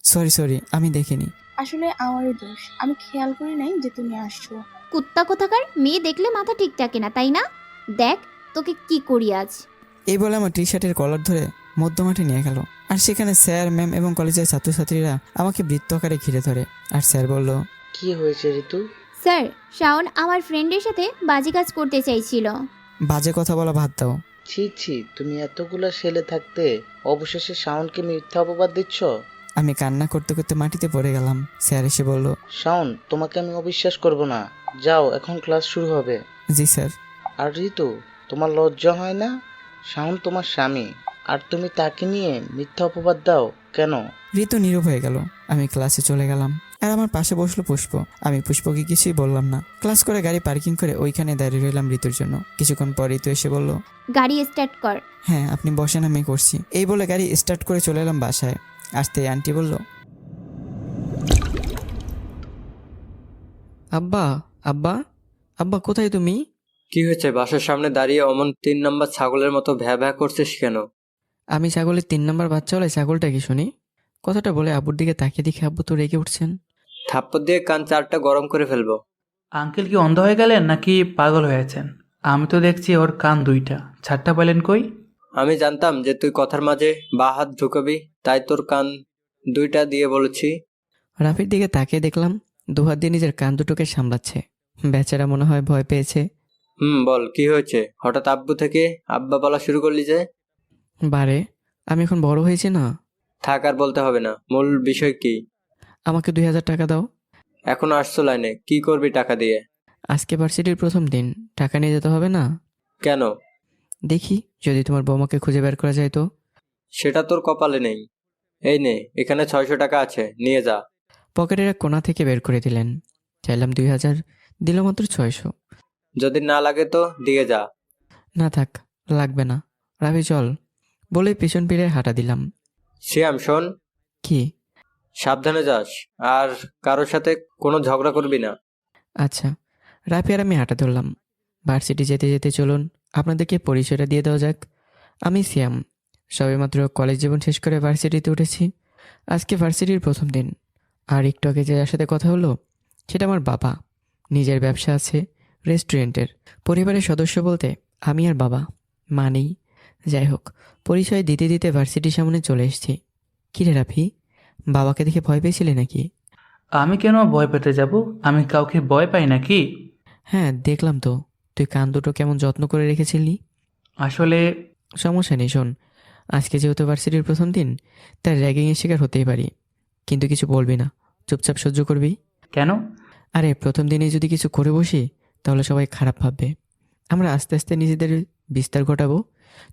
Sorry sorry, আমি দেখিনি। আসলে আমারই দোষ, আমি খেয়াল করি নাই যে তুমি আসছো। কুত্তা কোথাকার, মেয়ে দেখলে মাথা ঠিক থাকে না তাই না? দেখ তোকে কি করি আজ। এই বলে আমার টি শার্টের কলার ধরে মধ্যমাঠে নিয়ে গেল। আর সেখানে স্যার, ম্যাম এবং কলেজের ছাত্রছাত্রীরা আমাকে বৃত্ত আকারে ঘিরে ধরে। আর স্যার বলল, কি হয়েছে ঋতু? স্যার, শাওন আমার ফ্রেন্ডের সাথে বাজি কাজ করতে চাইছিল। বাজে কথা বলা বাদ দাও। ছি ছি, তুমি এতগুলা ছেলে থাকতে অবশেষে শাওনকে মিথ্যা অপবাদ দিচ্ছ? আমি কান্না করতে করতে মাটিতে পড়ে গেলাম। স্যার এসে বলল, শাওন, তোমাকে আমি অবিশ্বাস করব না। যাও, এখন ক্লাস শুরু হবে। জি স্যার। আর ঋতু, তোমার লজ্জা হয় না? শাওন তোমার স্বামী, আর তুমি তাকে নিয়ে মিথ্যা অপবাদ দাও কেন? ঋতু নীরব হয়ে গেল। আমি ক্লাসে চলে গেলাম। আর আমার পাশে বসলো পুষ্প। আমি পুষ্পকে কিছুই বললাম না। ক্লাস করে গাড়ি পার্কিং করে ওইখানে দাঁড়িয়ে রইলাম ঋতুর জন্য। কিছুক্ষণ পর ঋতু এসে বলল, গাড়ি স্টার্ট কর। হ্যাঁ আপনি বসেন, আমি করছি। এই বলে গাড়ি স্টার্ট করে চলে এলাম বাসায়। আসতে আন্টি বলল, আব্বা আব্বা আব্বা কোথায় তুমি? কি হয়েছে? বাসার সামনে দাঁড়িয়ে অমন 3 নম্বর ছাগলের মতো ভ্যা ভ্যা করছিস কেন? আমি ছাগলের 3 নম্বর বাচ্চা হলে ছাগলটা কি শুনি? কথাটা বলে আব্বুর দিকে তাকিয়ে দেখে আব্বু তো রেগে উঠছেন। থাপ্পড় দিয়ে কান চারটা গরম করে ফেলবো। আঙ্কেল কি অন্ধ হয়ে গেলেন নাকি পাগল হয়েছেন? আমি তো দেখছি ওর কান দুইটা, ছাড়টা পেলেন কই? আমি জানতাম যে তুই কথার মাঝে বা হাত ঢুকাবি, তাই তোর কান দুইটা দিয়ে বলেছি। রাফির দিকে তাকিয়ে দেখলাম দুহাত দিয়ে নিজের কান দুটোকে সামলাচ্ছে। বেচারা মনে হয় ভয় পেয়েছে। বল কি হয়েছে? হঠাৎ আব্বু থেকে আব্বা বলা শুরু করলি যে? বারে, আমি এখন বড় হয়েছি না। থাক, আর বলতে হবে না। মূল বিষয় কি? আমাকে 2000 টাকা দাও। এখনো আসছো লাইনে? কি করবি টাকা দিয়ে? আজকে ভার্সিটির প্রথম দিন, টাকা নিয়ে যেতে হবে না? কেন? দেখি যদি তোমার বৌমাকে খুঁজে বের করা যায় তো। সেটা তোর কপালে নেই। এই নে, এখানে 600 টাকা আছে, নিয়ে যা। পকেটের এক কোণা থেকে বের করে দিলেন। চাইলাম 2000, দিল মাত্র 600। যদি না লাগে তো দিয়ে যা। না থাক, লাগবে না। রাফি চল বলেই পেছন ফিরে হাঁটা দিলাম। শিয়াম শোন, কি? সাবধানে যাস, আর কারোর সাথে কোনো ঝগড়া করবি না। আচ্ছা। রাফি আর আমি হাঁটা ধরলাম। ভার্সিটি যেতে যেতে চলুন আপনাদেরকে পরিচয়টা দিয়ে দেওয়া যাক। আমি সিয়াম, সবেমাত্র কলেজ জীবন শেষ করে ভার্সিটিতে উঠেছি। আজকে ভার্সিটির প্রথম দিন। আর একটু আগে যার সাথে কথা হলো সেটা আমার বাবা। নিজের ব্যবসা আছে, রেস্টুরেন্টের। পরিবারের সদস্য বলতে আমি আর বাবা, মা নেই। যাই হোক, পরিচয় দিতে দিতে ভার্সিটির সামনে চলে এসেছি। কিরে রাফি, বাবাকে দেখে ভয় পেয়েছিলে নাকি? আমি কেন ভয় পেতে যাব? আমি কাউকে ভয় পাই নাকি? হ্যাঁ দেখলাম তো, তুই কান দুটো কেমন যত্ন করে রেখেছিলি। আসলে সমস্যা নেই, শোন, আজকে যেহেতু ভার্সিটির প্রথম দিন, তার র্যাগিংয়ের শিকার হতেই পারি, কিন্তু কিছু বলবি না, চুপচাপ সহ্য করবি। কেন? আরে প্রথম দিনে যদি কিছু করে বসি তাহলে সবাই খারাপ ভাববে। আমরা আস্তে আস্তে নিজেদের বিস্তার ঘটাবো।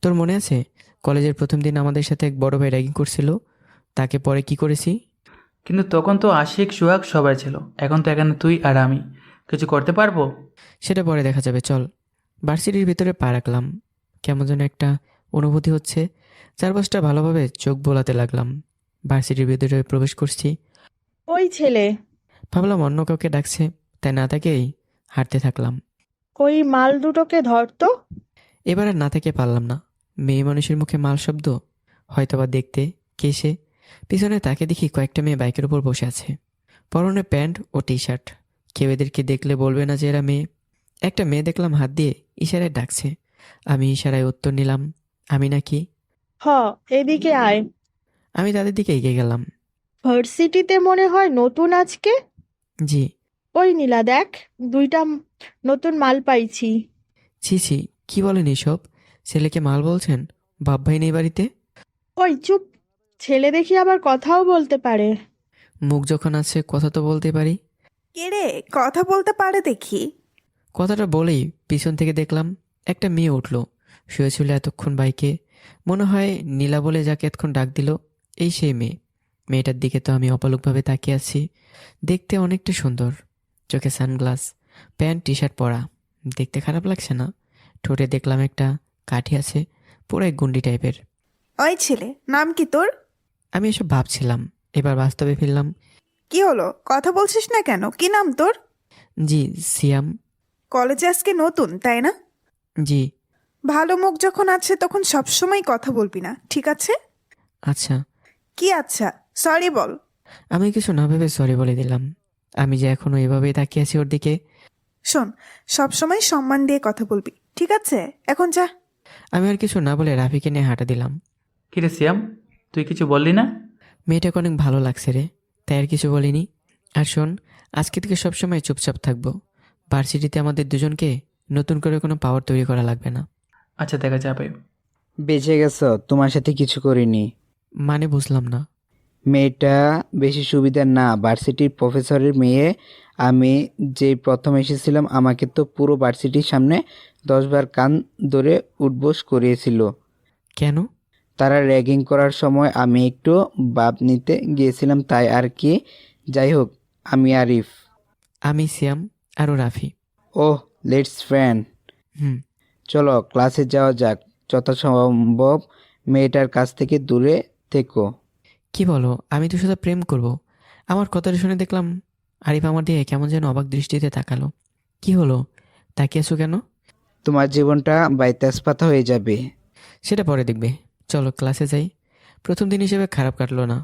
তোর মনে আছে কলেজের প্রথম দিন আমাদের সাথে এক বড় ভাই র্যাগিং করছিল, তাকে পরে কি করেছি? কিন্তু তখন তো আশিক সোহাগ সবাই ছিল, এখন তো এখানে তুই আর আমি। কিছু করতে পারবো? সেটা পরে দেখা যাবে, চল। ভার্সিটির ভিতরে পা রাখলাম। কেমন যেন একটা অনুভূতি হচ্ছে। চারপাশটা ভালোভাবে চোখ বোলাতে লাগলাম। ভার্সিটির ভিতরে প্রবেশ করছি। ওই ছেলে, ভাবলাম অন্য কাউকে ডাকছে, তাই না তাকেই হাঁটতে থাকলাম। ওই মাল দুটোকে ধরতো। এবার আর না থেকে পারলাম না। মেয়ে মানুষের মুখে মাল শব্দ, হয়তোবা দেখতে কে সে। পিছনে তাকে দেখি কয়েকটা মেয়ে বাইকের উপর বসে আছে, পরনে প্যান্ট ও টি শার্ট। কেউ এদেরকে দেখলে বলবে না যে এরা মেয়ে। একটা মেয়ে দেখলাম হাত দিয়ে ইশারায় ডাকছে। আমি ইশারায় উত্তর নিলাম, আমি নাকি। হ, এদিকে আয়। আমি তাদের দিকে এগিয়ে গেলাম। ভার্সিটিতে মনে হয় নতুন আজকে। জি। ওই নীলা দেখ, দুইটা নতুন মাল পাইছি। ছি ছি, কি বলেন এসব? ছেলেকে মাল বলছেন? বাপ ভাই নেই বাড়িতে? ওই চুপ, ছেলে দেখি আবার কথাও বলতে পারে। মুখ যখন আছে কথা তো বলতে পারি। কে রে, কথা বলতে পারে দেখি। কথাটা বলেই পিছন থেকে দেখলাম একটা মেয়ে উঠল। শুয়েছিল এতক্ষণ বাইকে। মনে হয় নীলা বলে যাকে এতক্ষণ ডাক দিল, এই সেই মেয়ে। মেয়েটার দিকে তো আমি অপলকভাবে তাকিয়ে আছি। দেখতে অনেকটা সুন্দর, চোখে সানগ্লাস, প্যান্ট টি শার্ট পরা। দেখতে খারাপ লাগছে না। ঠোঁটে দেখলাম একটা কাঠি আছে, পুরো এক গুন্ডি টাইপের। ওই ছেলে, নাম কি তোর? আমি এসব ভাবছিলাম, এবার বাস্তবে ফিরলাম। কি হলো, কথা বলছিস না কেন? কি নাম তোর? জি, সিয়াম। কলেজে আজকে নতুন তাই না? জি। ভালো মুখ যখন আছে তখন সবসময় কথা বলবি না, ঠিক আছে? আচ্ছা। কি আচ্ছা? সরি বল। আমি কিছু না ভেবে সরি বলে দিলাম। আমি যে এখনো এভাবেই তাকিয়ে আছি ওর দিকে। শোন, সবসময় সম্মান দিয়ে কথা বলবি, ঠিক আছে? এখন যা। আমি আর কিছু না বলে রাফিকে নিয়ে হাঁটা দিলাম। কিরে সিয়াম, তুই কিছু বললি না? মেয়েটাকে অনেক ভালো লাগছে রে, তাই আর কিছু বলিনি। আর শোন, আজকে থেকে সবসময় চুপচাপ থাকবো। ভার্সিটিতে আমাদের দুজনকে নতুন করে কোনো পাওয়ার তৈরি করা লাগবে না। আচ্ছা, দেখা যাবে। বেঁচে গেছ, তোমার সাথে কিছু করিনি। মানে বুঝলাম না। মেয়েটা বেশি সুবিধার না, ভার্সিটির প্রফেসরের মেয়ে। আমি যেই প্রথম এসেছিলাম আমাকে তো পুরো ভার্সিটির সামনে 10 বার কান ধরে উঠবোস করিয়েছিল। কেন? তারা র্যাগিং করার সময় আমি একটু বাপ নিতে গিয়েছিলাম, তাই আর কি। যাই হোক, আমি আরিফ। আমি সিয়াম আরও রাফি। ওহ, লেটস ফ্রেন্ড। হুম। চলো ক্লাসে যাওয়া যাক। যথাসম্ভব মেয়েটার কাছ থেকে দূরে থেকো। কি বলো? আমি তো শুধু প্রেম করব? আমার কথাটা শুনে দেখলাম আরিফ আমার দিকে কেমন যেন অবাক দৃষ্টিতে তাকালো। কি হলো? তাকিয়েছো কেন? তোমার জীবনটা বাইতেজপাতা হয়ে যাবে। সেটা পরে দেখবে। চলো ক্লাসে যাই। প্রথম দিন হিসেবে খারাপ কাটলো না।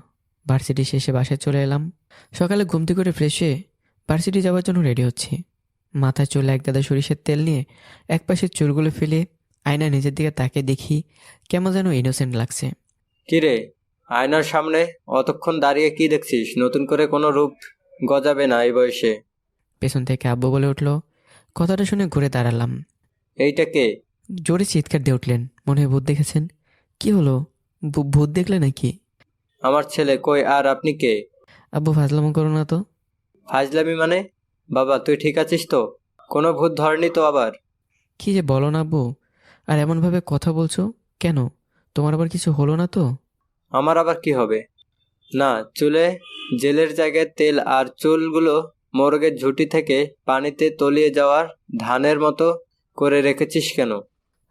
ভার্সিটি শেষে বাসায় চলে এলাম। সকালে ঘুম থেকে করে ফ্রেশ হয়ে ভার্সিটি যাওয়ার জন্য রেডি হচ্ছি। মাথায় চুলে এক গাদা সরিষার তেল নিয়ে একপাশে চুলগুলো ফেলে আয়না নিজের দিকে তাকিয়ে দেখি কেমন যেন ইনোসেন্ট লাগছে। কিরে, আয়নার সামনে অতক্ষণ দাঁড়িয়ে কি দেখছিস? নতুন করে কোনো রূপ গজাবে না এই বয়সে। পেছন থেকে আব্বু বলে উঠল। কথাটা শুনে ঘুরে দাঁড়ালাম। এইটা কে? জোরে চিৎকার দিয়ে উঠলেন। মনে হয় ভূত দেখেছেন। কি হলো? ভূত দেখলে নাকি? আমার ছেলে। কই, আর আপনি কে? আব্বু ফাজলামো করো না তো। ফাজলামি মানে? বাবা, তুই ঠিক আছিস তো? কোনো ভূত ধরেনি তো আবার? কি যে বলো না আব্বু, আর এমনভাবে কথা বলছো কেন? তোমার আবার কিছু হলো না তো? আমার আবার কি হবে? না, চুলে জেলের জায়গায় তেল আর চুলগুলো মোরগের ঝুঁটি থেকে পানিতে তলিয়ে যাওয়ার ধানের মতো করে রেখেছিস কেন?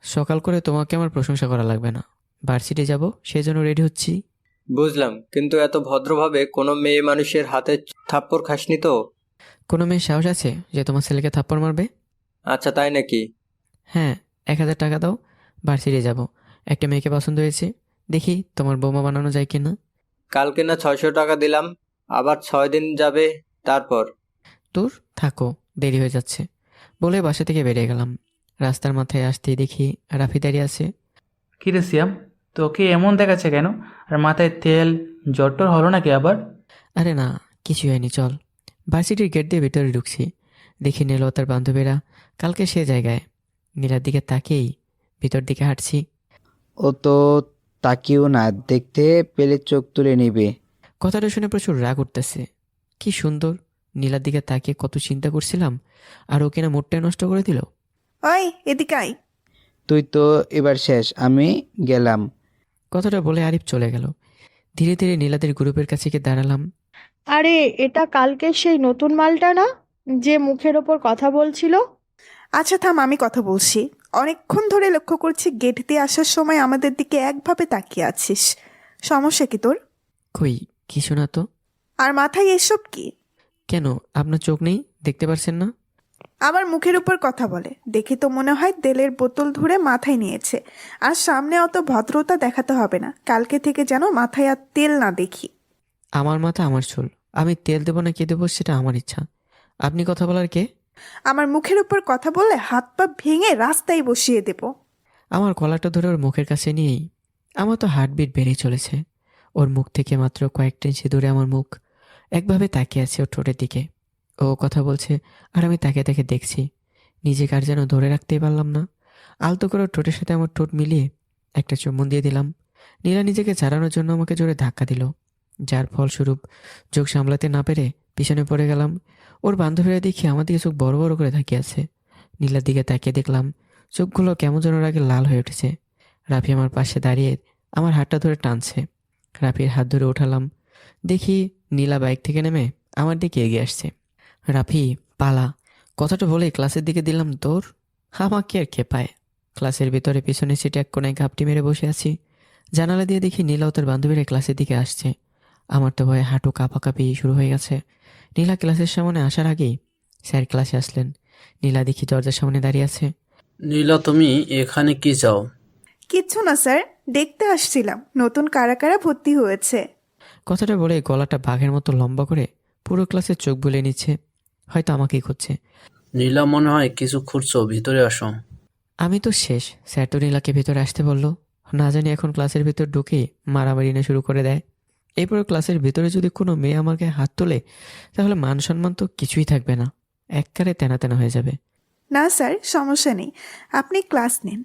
সকাল করে তোমাকে আমার প্রশংসা করা লাগবে না। ভার্সিটি যাব, সেই জন্য রেডি হচ্ছি। বুঝলাম, কিন্তু এত ভদ্রভাবে কোনো মেয়ে মানুষের হাতে থাপ্পড় খাসনি তো? কোনো মেয়ের সাহস আছে যে তোমার ছেলেকে থাপ্পড় মারবে? আচ্ছা, তাই নাকি? হ্যাঁ, 1000 টাকা দাও, ভার্সিটি যাব। একটা মেয়েকে পছন্দ হয়েছে, দেখি তোমার বৌমা বানানো যায় কিনা। কালকে না 600 টাকা দিলাম, আবার 6 দিন যাবে তারপর। দূর থাকো, দেরি হয়ে যাচ্ছে বলে বাসা থেকে বেরিয়ে গেলাম। রাস্তার মাথায় আসতেই দেখি রাফি দাঁড়িয়ে আছে। কিরে সিয়াম, তোকে এমন দেখাচ্ছে কেন? আর মাথায় তেল, জ্বর হলো নাকি আবার? আরে না, কিছু হয়নি, চল। ভার্সিটির গেট দিয়ে ভেতরে ঢুকছি। দেখি নীল ও তার বান্ধবীরা কালকে সে জায়গায়। নীলার দিকে তাকিয়েই ভিতর দিকে হাঁটছি। ও তো তাকিও না, দেখতে পেলে চোখ তুলে নিবে। কথাটা শুনে প্রচুর রাগ উঠতেছে। কি সুন্দর, নীলার দিকে তাকিয়ে কত চিন্তা করছিলাম, আর ও কিনা মোটটাই নষ্ট করে দিল। ওই এদিকে আয়। তুই তো এবার শেষ, আমি গেলাম। কথাটা বলে আরিফ চলে গেল। ধীরে ধীরে নীলাদের গ্রুপের কাছে গিয়ে দাঁড়ালাম। আরে এটা কালকে সেই নতুন মালটা না, যে মুখের ওপর কথা বলছিল? আচ্ছা থাম, আমি কথা বলছি। অনেকক্ষণ ধরে লক্ষ্য করছি গেট দিয়ে আসার সময় আমাদের দিকে একভাবে তাকিয়ে আছিস। সমস্যা কি তোর? কই, কিছু না তো। আর মাথায় এসব কি? কেন, আপনার চোখ নেই, দেখতে পারছেন না? আবার মুখের উপর কথা বলে, দেখি তো মনে হয় তেলের বোতল ধরে মাথায় নিয়েছে। আর সামনে অত ভদ্রতা দেখাতে হবে না, কালকে থেকে যেন মাথায় আর তেল না দেখি। আমার মাথা আমার চুল, আমি তেল দেবো না কে দেবো সেটা আমার ইচ্ছা। আপনি কথা বলার কে? আমার মুখের উপর কথা বললে হাত পা ভেঙে রাস্তায় বসিয়ে দেব। আমার গলাটা ধরে ওর মুখের কাছে নিয়েই আমার তো হার্টবিট বেড়েই চলেছে। ওর মুখ থেকে মাত্র কয়েকটা ইঞ্চি দূরে আমার মুখ। একভাবে তাকিয়ে আছে ওর ঠোঁটের দিকে। ও কথা বলছে আর আমি তাকে তাকে দেখছি। নিজেকে আর যেন ধরে রাখতেই পারলাম না। আলতো করে ওর ঠোঁটের সাথে আমার ঠোঁট মিলিয়ে একটা চুম্বন দিয়ে দিলাম। নীলা নিজেকে ছাড়ানোর জন্য আমাকে জোরে ধাক্কা দিল, যার ফলস্বরূপ চোখ সামলাতে না পেরে পিছনে পড়ে গেলাম। ওর বান্ধবীরা দেখি আমার দিকে চোখ বড় বড় করে তাকিয়ে আছে। নীলার দিকে তাকিয়ে দেখলাম চোখগুলো কেমন যেন আগে লাল হয়ে উঠেছে। রাফি আমার পাশে দাঁড়িয়ে আমার হাতটা ধরে টানছে। রাফির হাত ধরে উঠালাম। দেখি নীলা বাইক থেকে নেমে আমার দিকে এগিয়ে আসছে। রাফি পালা, কথাটা বলে ক্লাসের দিকে দিলাম দৌড়। আমাকে আর খেপায়। ক্লাসের ভিতরে পিছনে সিটে এক কোনায় ঘাপটি মেরে বসে আছি। জানালা দিয়ে দেখি নীলা ও তার বান্ধবীরা ক্লাসের দিকে আসছে। আমার তো ভয়ে হাঁটু কাঁপাকাঁপি শুরু হয়ে গেছে। নীলা ক্লাসের সামনে আসার আগেই স্যার ক্লাসে আসলেন। নীলা দেখি দরজার সামনে দাঁড়িয়ে আছে। নীলা, তুমি এখানে কি চাও? কিচ্ছু না স্যার, দেখতে আসছিলাম নতুন কারা কারা ভর্তি হয়েছে। কথাটা বলে গলাটা বাঘের মতো লম্বা করে পুরো ক্লাসের চোখ বুলিয়ে নিচ্ছে, হয়তো আমাকেই খুঁজছে। নীলা মনে হয় কিছু খুঁজছো, ভিতরে আসো। আমি তো শেষ। স্যার তো নীলাকে ভেতরে আসতে বলল। না জানি এখন ক্লাসের ভিতর ঢুকে মারামারি না শুরু করে দেয়। এরপর ক্লাসের ভিতরে যদি কোনো মেয়ে আমার গায়ে হাত তোলে তাহলে মান সম্মান তো কিছুই থাকবে না, এককারে তেনা তেনা হয়ে যাবে। না স্যার, সমস্যা নেই, আপনি ক্লাস নিন।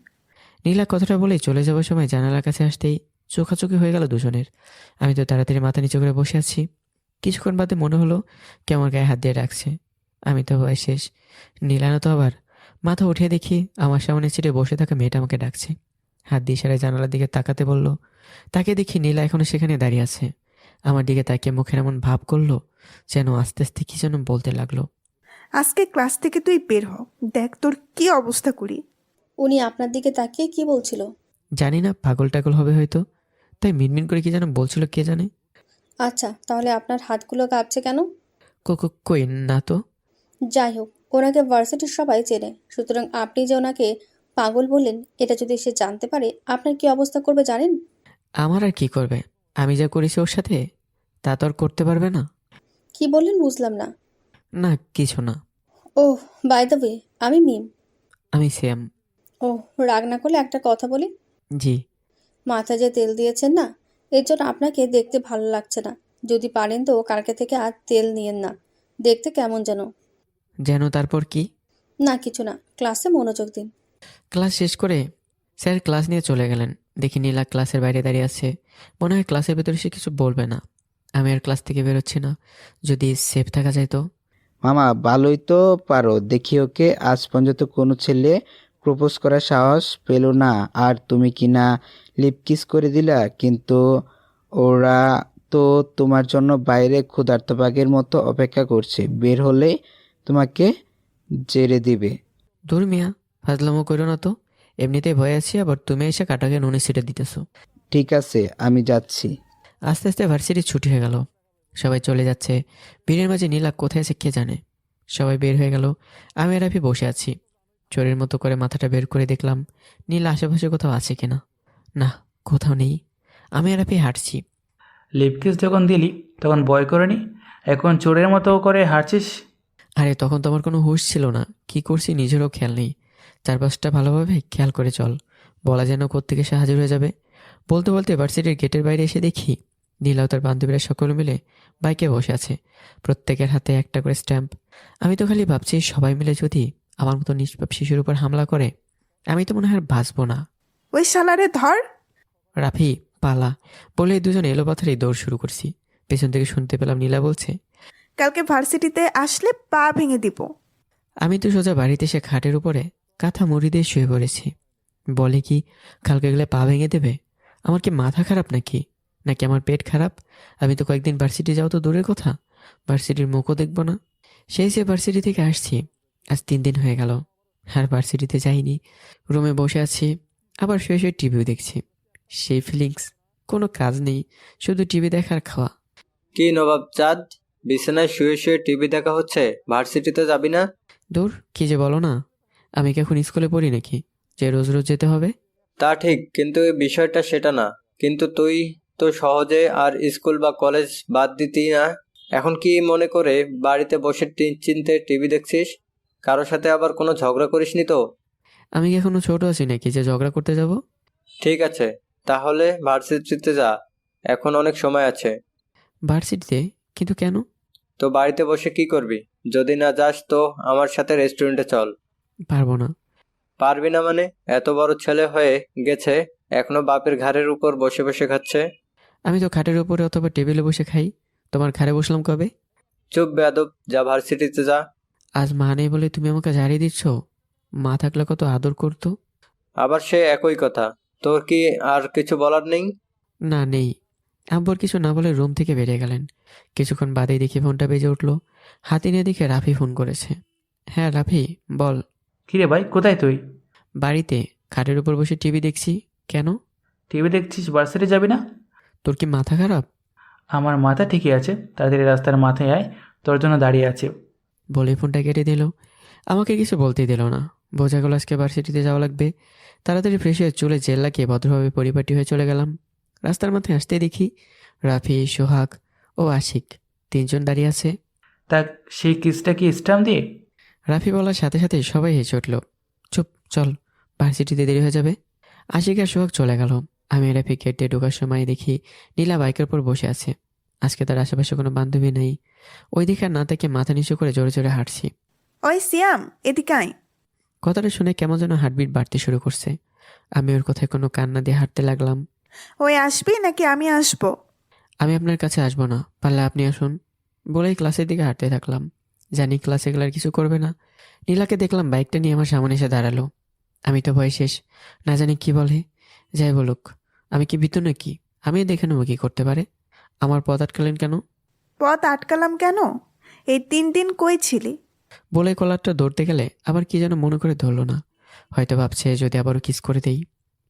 নীলা কথাটা বলে চলে যাওয়ার সময় জানালার কাছে আসতেই চোখাচোখি হয়ে গেল দুজনের। আমি তো তাড়াতাড়ি মাথা নিচু করে বসে আছি। কিছুক্ষণ বাদে মনে হলো কে আমার গায়ে হাত দিয়ে ডাকছে। আমি তো ভয় শেষ। নীলা না তো আবার। মাথা উঠিয়ে দেখি আমার সামনে সিটে বসে থাকা মেয়েটা আমাকে ডাকছে। হাত দিয়ে ইশারায় জানালার দিকে তাকাতে বলল। তাকে দেখি নীলা এখনো সেখানে দাঁড়িয়ে আছে। আমার দিকে তাকিয়ে মুখের এমন ভাব করলো যেন আস্তে আস্তে কি যেন বলতে লাগলো। আজকে ক্লাস থেকে তুই বের হ, দেখ তোর কি অবস্থা করি। উনি আপনার দিকে তাকিয়ে কি বলছিল? জানি না, পাগল টাগল হবে হয়তো, তাই মিনমিন করে কি যেন বলছিল কে জানে। আচ্ছা, তাহলে আপনার হাতগুলো কাঁপছে কেন? কই না তো। যাই হোক, ওনাকে ভার্সিটির সবাই চেনে, সুতরাং আপনি যে ওনাকে পাগল বললেন এটা যদি সে জানতে পারে আপনার কি অবস্থা করবে জানেন? আমার আর কি করবে? আমি যা করেছি ওর সাথে তা তো আর করতে পারবে না। কি বললেন বুঝলাম না। না কিছু না। ওহ, বাই দ্য ওয়ে, আমি মিম। আমি শ্যাম। ওহ, রাগ না করলে একটা কথা বলি। জি। মাথায় যে তেল দিয়েছেন না, এর জন্য আপনাকে দেখতে ভালো লাগছে না। যদি পারেন তো কালকে থেকে আর তেল নিয়েন না, দেখতে কেমন যেন। যেন তারপর কি? না কিছু না, ক্লাসে মনোযোগ দিন। ক্লাস শেষ করে স্যার ক্লাস নিয়ে চলে গেলেন। দেখি নীলা ক্লাসের বাইরে দাঁড়িয়ে আছে। মনে হয় ক্লাসের ভেতরে সে কিছু বলবে না। আমি আর ক্লাস থেকে বেরোচ্ছি না। যদি সেফ থাকা যায় তো। মামা ভালোই তো পারো দেখি, ওকে আজ পর্যন্ত কোনো ছেলে প্রপোজ করার সাহস পেল না, আর তুমি কিনা লিপ কিস করে দিলা। কিন্তু ওরা তো তোমার জন্য বাইরে ক্ষুধার্ত বাঘের মতো অপেক্ষা করছে, বের হলে তোমাকে জেরে দিবে। দূর মিয়া, ফাজলামো করো না তো। এমনিতেই ভয় আছি, আবার তুমি এসে কাটাকে নুনে ছিটে দিতেছো। ঠিক আছে, আমি যাচ্ছি। আস্তে আস্তে ভার্সিটি ছুটি হয়ে গেল। সবাই চলে যাচ্ছে। ভিড়ের মাঝে নীলা কোথায় আছে কে জানে। সবাই বের হয়ে গেল। আমি আর রাফি বসে আছি। চোরের মতো করে মাথাটা বের করে দেখলাম নীলা আশেপাশে কোথাও আছে কিনা। না, কোথাও নেই। আমি আর রাফি হাঁটছি। লিপকিস যখন দিলি তখন ভয় করেনি, এখন চোরের মতো করে হাঁটছিস। আরে তখন তো আমার কোনো হুঁশ ছিল না, কি করছি নিজেরও খেয়াল নেই। চারপাশটা ভালোভাবে খেয়াল করে চল, বলা যেন কোত্থেকে সে হাজির হয়ে যাবে। বলতে বলতে ভার্সিটির গেটের বাইরে এসে দেখি নীলা ও তার বান্ধবীরা সকলে মিলে বাইকে বসে আছে, প্রত্যেকের হাতে একটা করে স্ট্যাম্প। আমি তো খালি ভাবছি সবাই মিলে যদি আমার মতো নিষ্পাপ শিশুর উপর হামলা করে আমি তো মনে হয় আর বাঁচবো না। ওই শালারে ধর। রাফি পালা বলে দুজন এলোপাথারি দৌড় শুরু করছি। পেছন থেকে শুনতে পেলাম নীলা বলছে, কালকে ভার্সিটিতে আসলে পা ভেঙে দিব। আমি তো সোজা বাড়িতে এসে খাটের উপরে কাঁথা মুড়ি দিয়ে শুয়ে পড়েছি। বলে কি কালকে গেলে পা ভেঙে দেবে? আমার কি মাথা খারাপ নাকি নাকি আমার পেট খারাপ? আমি তো কয়েকদিন ভার্সিটি যাও তো দূরের কথা, ভার্সিটির মুখও দেখবো না। সেই যে ভার্সিটি থেকে আসছি আজ 3 দিন হয়ে গেল, আর ভার্সিটিতে যাইনি। রুমে বসে আছি, আবার শুয়ে শুয়ে টিভিও দেখছি। সেই ফিলিংস, কোনো কাজ নেই, শুধু টিভি দেখার খাওয়া। কি নবাব চাঁদ, বিছানায় শুয়ে শুয়ে টিভি দেখা হচ্ছে, ভার্সিটিতে যাবি না? দূর, কি যে বলো না, আমি কি এখন স্কুলে পড়ি নাকি যে রোজ রোজ যেতে হবে? তা ঠিক, কিন্তু এই বিষয়টা সেটা না। কিন্তু তুই তো সহজে আর স্কুল বা কলেজ বাদ দিতি না। এখন কি মনে করে বাড়িতে বসে চিনতে টিভি দেখছিস? কারোর সাথে আবার কোনো ঝগড়া করিসনি তো? আমি কি এখনো ছোট আছি নাকি যে ঝগড়া করতে যাব? ঠিক আছে, তাহলে ভার্সিটিতে যা, এখন অনেক সময় আছে। ভার্সিটিতে? কিন্তু কেন? তো বাড়িতে বসে কি করবি? যদি না যাস তো আমার সাথে রেস্টুরেন্টে চল। পারবো না। পারবি না মানে? এত বড় ছেলে হয়ে গেছে, এখনো বাপের ঘাড়ের উপর বসে বসে খাচ্ছে। আমি তো খাটের উপরে অথবা টেবিলে বসে খাই, তোমার ঘাড়ে বসলাম কবে? চুপ বেয়াদব, যা ভার্সিটিতে যা। আজ মা নেই বলে তুমি আমাকে ঝাড়িয়ে দিচ্ছ? মা থাকলে কত আদর করতো। আবার সে একই কথা। তোর কি আর কিছু বলার নেই? না নেই। আব্বর কিছু না বলে রুম থেকে বেরিয়ে গেলেন। কিছুক্ষণ বাদেই দেখি ফোনটা বেজে উঠলো। হাতে নিয়ে দেখে রাফি ফোন করেছে। হ্যাঁ রাফি বল। কিরে ভাই, কোথায় তুই? বাড়িতে, খাটের উপর বসে টিভি দেখছি। কেন? টিভি দেখছিস, ভার্সিটি যাবি না? তোর কি মাথা খারাপ? আমার মাথা ঠিকই আছে, তাড়াতাড়ি রাস্তার মাথায় আয়, তোর জন্য দাঁড়িয়ে আছে। বলে ফোনটা কেটে দিল। আমাকে কিছু বলতেই দিল না। বোঝা গেল আজকে ভার্সিটিতে যাওয়া লাগবে। তাড়াতাড়ি ফ্রেশ হয়ে চুলে জেল লাগিয়ে ভদ্রভাবে পরিপাটি হয়ে চলে গেলাম। রাস্তার মাথায় আসতে দেখি রাফি, সোহাগ ও আশিক তিনজন দাঁড়িয়ে আছে। তা সেই কিসটা কি স্টাম্প দিয়ে? রাফি বলার সাথে সাথে সবাই হেসে উঠল। চুপ, চল, ভার্সিটিতে দেরি হয়ে যাবে। আশিক আর সোহাগ চলে গেল। আমি রাফি গেট দিয়ে ঢোকার সময় দেখি নীলা বাইকের উপর বসে আছে। আজকে তার আশেপাশে কোনো বান্ধবী নেই। ওই দিকে আর না থেকে মাথা নিচু করে জোরে জোরে হাঁটছি। ওই সিয়াম, এদিকে আয়। কথাটা শুনে কেমন যেন হার্টবিট বাড়তে শুরু করছে। আমি ওর কথায় কোনো কান্না দিয়ে হাঁটতে লাগলাম। ওই আসবি নাকি আমি আসবো? আমি আপনার কাছে আসবো না, পারলে আপনি আসুন বলেই ক্লাসের দিকে হাঁটতে থাকলাম। জানি ক্লাসে গেলে আর কিছু করবে না। নীলাকে দেখলাম বাইকটা নিয়ে আমার সামনে এসে দাঁড়ালো। আমি তো ভয় শেষ, না জানি কি বলে। যাই বলুক, আমি কি ভীতু নাকি? আমিও দেখে নেবো কি করতে পারে। আমার পথ আটকালেন কেন? পথ আটকালাম কেন? এই 3 দিন কই ছিলি? বলে কলারটা ধরতে গেলে আবার কি যেন মনে করে ধরলো না। হয়তো ভাবছে যদি আবারও কিস করে দেই।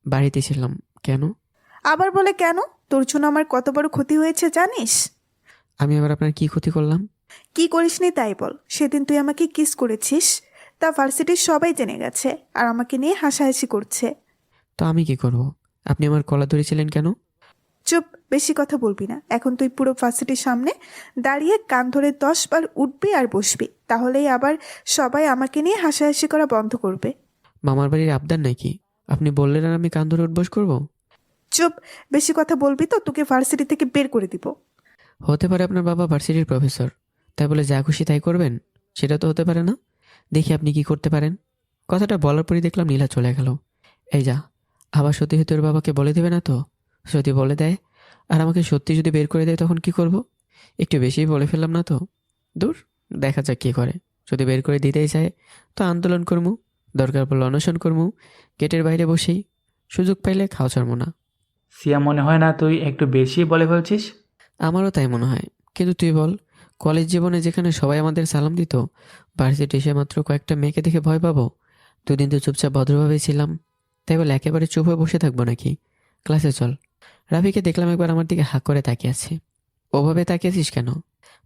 বাড়িতে ছিলাম। কেন? আবার বলে কেন? তোর জন্য আমার কত বড় ক্ষতি হয়েছে জানিস? আমি আবার আপনার কি ক্ষতি করলাম? কি করিসনি তাই বল। সেদিন তুই আমাকে কিস করেছিস, তা ভার্সিটির সবাই জেনে গেছে আর আমাকে নিয়ে হাসাহাসি করছে। তো আমি কি করব? আপনি আমার কলা ধরেছিলেন কেন? চুপ, বেশি কথা বলবি না। এখন তুই পুরো ভার্সিটির সামনে দাঁড়িয়ে কান ধরে 10 বার উঠবি আর বসবি, তাহলেই আবার সবাই আমাকে নিয়ে হাসাহাসি করা বন্ধ করবে। মামার বাড়ির আবদার নাকি? আপনি বললেন আর আমি কান ধরে উঠবস করবো? চুপ, বেশি কথা বলবি তো তোকে ভার্সিটি থেকে বের করে দিব। হতে পারে আপনার বাবা ভার্সিটির প্রফেসর, তাই বলে যা খুশি তাই করবেন? সেটা তো হতে পারে না। দেখি আপনি কি করতে পারেন। কথাটা বলার পরই দেখলাম নীলা চলে গেল। এই যা, আবার সত্যি সত্যি ওর বাবাকে বলে দেবে না তো? যদি বলে দেয় আর আমাকে সত্যি যদি বের করে দেয় তখন কি করব? একটু বেশি বলে ফেললাম না তো? দূর, দেখা যাক কী করে। যদি বের করে দিতেই চায় তো আন্দোলন করমু, দরকার পড়লে অনশন করমু, গেটের বাইরে বসেই। সুযোগ পাইলে খাওয়া ছাড়বো না। সিয়া, মনে হয় না তুই একটু বেশি বলে ফেলছিস? আমারও তাই মনে হয়। কিন্তু তুই বল, কলেজ জীবনে যেখানে সবাই আমাদের সালাম দিত, ভার্সিটি এসে মাত্র কয়েকটা মেয়েকে দেখে ভয় পাবো? দুদিন তো চুপচাপ ভদ্রভাবেই ছিলাম, তাই বলে একেবারে চুপ হয়ে বসে থাকবো নাকি? ক্লাসে চল। রাফিকে দেখলাম একবার আমার দিকে হাঁ করে তাকিয়ে আছে। ওভাবে তাকিয়েছিস কেন?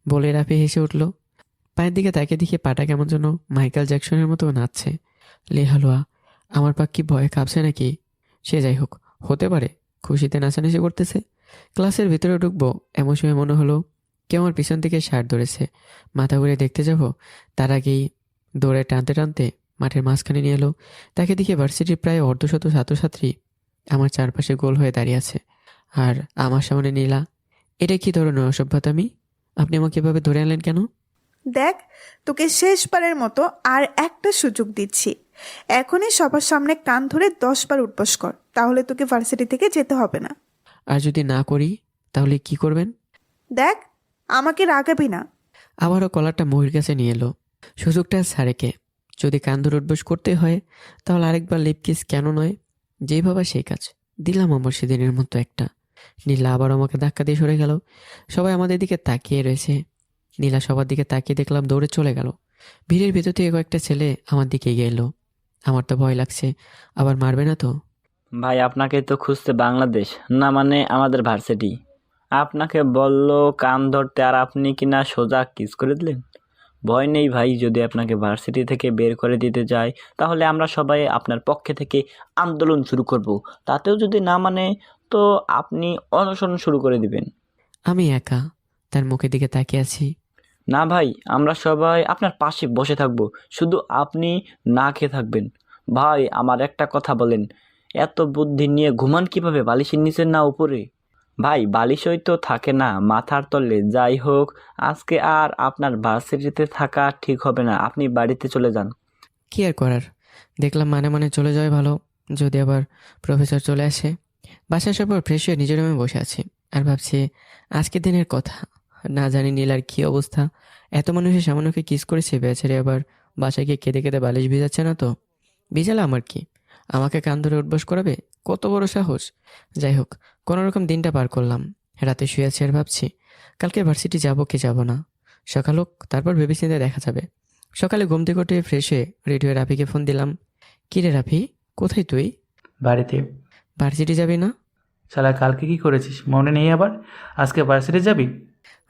বলে রাফি হেসে উঠল। পায়ের দিকে তাকিয়ে দেখে পাটা কেমন যেন মাইকেল জ্যাকসনের মতো নাচছে। লে হালুয়া, আমার পা কি ভয়ে কাঁপছে নাকি? সে যাই হোক, হতে পারে খুশিতে নাচানাচি করতেছে। ক্লাসের ভিতরে ঢুকবো এমন সময় মনে হলো কেউ আমার পিছন থেকে শার্ট ধরেছে। মাথা ঘুরে দেখতে যাব, তার আগেই দৌড়ে টানতে টানতে মাঠের মাঝখানে নিয়ে এলো। তাকে দেখে ভার্সিটির প্রায় অর্ধশত ছাত্রছাত্রী আমার চারপাশে গোল হয়ে দাঁড়িয়ে আছে, আর আমার সামনে নীলা। এটা কি ধরনের অসভ্যতামি? আপনি আমাকে এভাবে ধরে আনলেন কেন? দেখ, তোকে শেষবারের মতো আর একটা সুযোগ দিচ্ছি। এখনই সবার সামনে কান ধরে 10 বার উঠবস কর, তাহলে তোকে ভার্সিটি থেকে যেতে হবে না। আর যদি না করি তাহলে কি করবেন? দেখ, আমাকে রাগাবি না। আবারও কলারটা মহির কাছে নিয়ে এলো। সুযোগটা ছাড়েকে, যদি কান ধরে উঠবস করতে হয় তাহলে আরেকবার লিপ কিস কেন নয়? যেই ভাবা সেই কাজ। দিলাম আমার সেদিনের মতো একটা। নীলা আবার আমাকে ধাক্কা দিয়ে সরে গেল। সবাই আমাদের দিকে তাকিয়ে রয়েছে। নীলা সবার দিকে তাকিয়ে দেখলাম দৌড়ে চলে গেল। ভিড়ের ভেতর থেকে কয়েকটা ছেলে আমার দিকে এগিয়ে এলো। আমার তো ভয় লাগছে, আবার মারবে না তো? ভাই, আপনাকে তো খুঁজছে বাংলাদেশ, না মানে আমাদের ভার্সিটি। আপনাকে বললো কান ধরতে আর আপনি কিনা সোজা কিস করে দিলেন। ভয় নেই ভাই, যদি আপনাকে ভার্সিটি থেকে বের করে দিতে যায় তাহলে আমরা সবাই আপনার পক্ষে থেকে আন্দোলন শুরু করব। তাতেও যদি না মানে তো আপনি অনশন শুরু করে দিবেন। আমি একা তার মুখের দিকে তাকিয়ে আছি। না ভাই, আমরা সবাই আপনার পাশে বসে থাকব, শুধু আপনি না খেয়ে থাকবেন। ভাই, আমার একটা কথা বলেন, এত বুদ্ধি নিয়ে ঘুমান কিভাবে বালিশের নিচে না উপরে? ভাই, বালিশই তো থাকে না মাথার তলে। যাই হোক, আজকে আর আপনার ভার্সিটিতে থাকা ঠিক হবে না, আপনি বাড়িতে চলে যান। কি আর করার, দেখলাম মানে মানে চলে যায় ভালো, যদি আবার প্রফেসর চলে আসে। বাসায় আসার পর ফ্রেশ হয়ে নিজের রুমে বসে আছি আর ভাবছি আজকের দিনের কথা। না জানি নীলার কি অবস্থা। এত মানুষের সামান্যকে কিস করেছে, বেচারি আবার বাসায় গিয়ে কেঁদে কেঁদে বালিশ ভিজাচ্ছে না তো? ভিজালে আমার কি? আমাকে কান ধরে উঠবস করাবে? কত বড় সাহস! যাই হোক, কোনোরকম দিনটা পার করলাম। রাতে শুয়ে আছি আর ভাবছি কালকে ভার্সিটি যাবো কি যাব না। সকাল হোক, তারপর ভেবেচিন্তে দেখা যাবে। সকালে ঘুম থেকে উঠে ফ্রেশ হয়ে রেডি হয়ে রাফিকে ফোন দিলাম। কি রে রাফি, কোথায় তুই? বাড়িতে। ভার্সিটি যাবি না? শালা, কালকে কি করেছিস মনে নেই আবার? আজকে ভার্সিটি যাবি?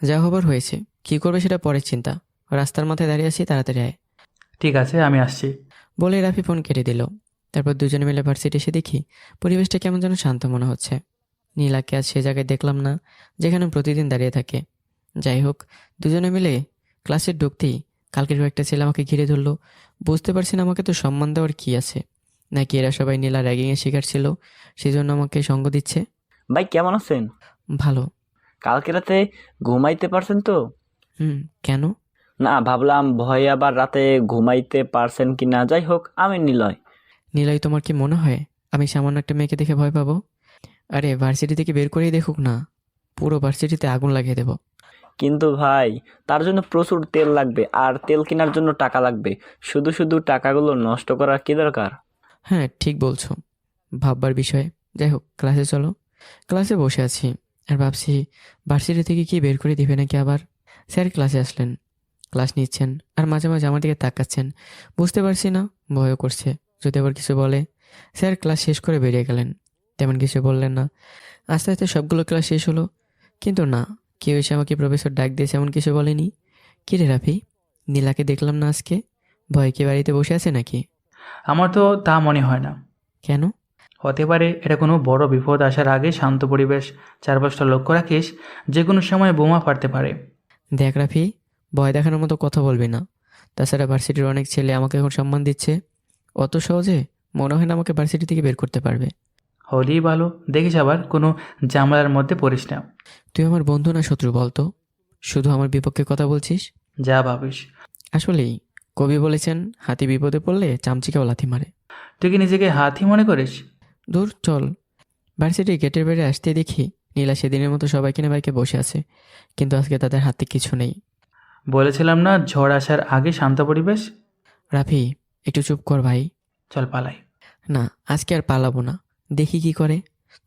যা হবার হয়েছে, কি করবে সেটা পরের চিন্তা। রাস্তার মাথায় দাঁড়িয়ে আছি, তাড়াতাড়ি আয়। ঠিক আছে, আমি আসছি। বলে রাফি ফোন কেটে দিল। তারপর দুজনে মিলে ভার্সিটি এসে দেখি পরিবেশটা কেমন যেন শান্ত মনে হচ্ছে। নীলাকে আজ সে জায়গায় দেখলাম না যেখানে প্রতিদিন দাঁড়িয়ে থাকে। যাই হোক, দুজনে মিলে ক্লাসে ঢুকতেই কালকের কয়েকটা ছেলে আমাকে ঘিরে ধরলো। বুঝতে পারছি না আমাকে তো সম্মান দেওয়ার কি আছে, নাকি এরা সবাই নীলা র্যাগিংয়ের শিকার ছিল সেই জন্য আমাকে সঙ্গ দিচ্ছে। ভাই কেমন আছেন? ভালো। কালকে রাতে ঘুমাইতে পারছেন তো? কেন? না, ভাবলাম ভয়ে আবার রাতে ঘুমাইতে পারছেন কি না। যাই হোক, আমি নিলয়। নীলাই, তোমার কি মনে হয় আমি সামান্য একটা মেয়েকে দেখে ভয় পাবো? আরে ভার্সিটি থেকে বের করেই দেখুক না, পুরো ভার্সিটিতে আগুন লাগিয়ে দেবো। কিন্তু ভাই, তার জন্য প্রচুর তেল লাগবে, আর তেল কেনার জন্য টাকা লাগবে। শুধু শুধু টাকাগুলো নষ্ট করার কি দরকার? হ্যাঁ, ঠিক বলছো, ভাববার বিষয়। যাই হোক, ক্লাসে চলো। ক্লাসে বসে আছি আর ভাবছি ভার্সিটি থেকে কি বের করে দিবে নাকি আবার। স্যার ক্লাসে আসলেন, ক্লাস নিচ্ছেন আর মাঝে মাঝে আমার দিকে তাকাচ্ছেন। বুঝতে পারছি না, ভয়ও করছে যদি আবার কিছু বলে। স্যার ক্লাস শেষ করে বেরিয়ে গেলেন, তেমন কিছু বললেন না। আস্তে আস্তে সবগুলো ক্লাস শেষ হলো, কিন্তু না, কেউ এসে আমাকে প্রফেসর ডাক দিয়েছে এমন কিছু বলেনি। কি রে রাফি, নীলাকে দেখলাম না আজকে, ভয় কি বাড়িতে বসে আছে নাকি? আমার তো তা মনে হয় না। কেন? হতে পারে এটা কোনো বড় বিপদ আসার আগে শান্ত পরিবেশ, চারপাশটা লক্ষ্য রাখিস, যে কোনো সময় বোমা ফাটতে পারে। দেখ রাফি, ভয় দেখানোর মতো কথা বলবি না। তাছাড়া ভার্সিটির অনেক ছেলে আমাকে এখন সম্মান দিচ্ছে, অত সহজে মনে হয় না আমাকে ভার্সিটি থেকে বের করতে পারবে। হলেই ভালো, দেখিস আবার কোনো ঝামেলার মধ্যে পড়িস না। তুই আমার বন্ধু না শত্রু বলতো? শুধু আমার বিপক্ষে কথা বলছিস। যা ভাবিস। আসলেই কবি বলেছেন, হাতি বিপদে পড়লে চামচিকেও লাথি মারে। তুই কি নিজেকে হাতি মনে করিস? দূর চল। ভার্সিটির গেটের বাইরে আসতে দেখি নীলা সেদিনের মতো সবাই কিনে বাইকে বসে আছে, কিন্তু আজকে তাদের হাতে কিছু নেই। বলেছিলাম না ঝড় আসার আগে শান্ত পরিবেশ। রাফি, একটু চুপ কর ভাই। চল পালাই। না, আজকে আর পালাবো না, দেখি কি করে,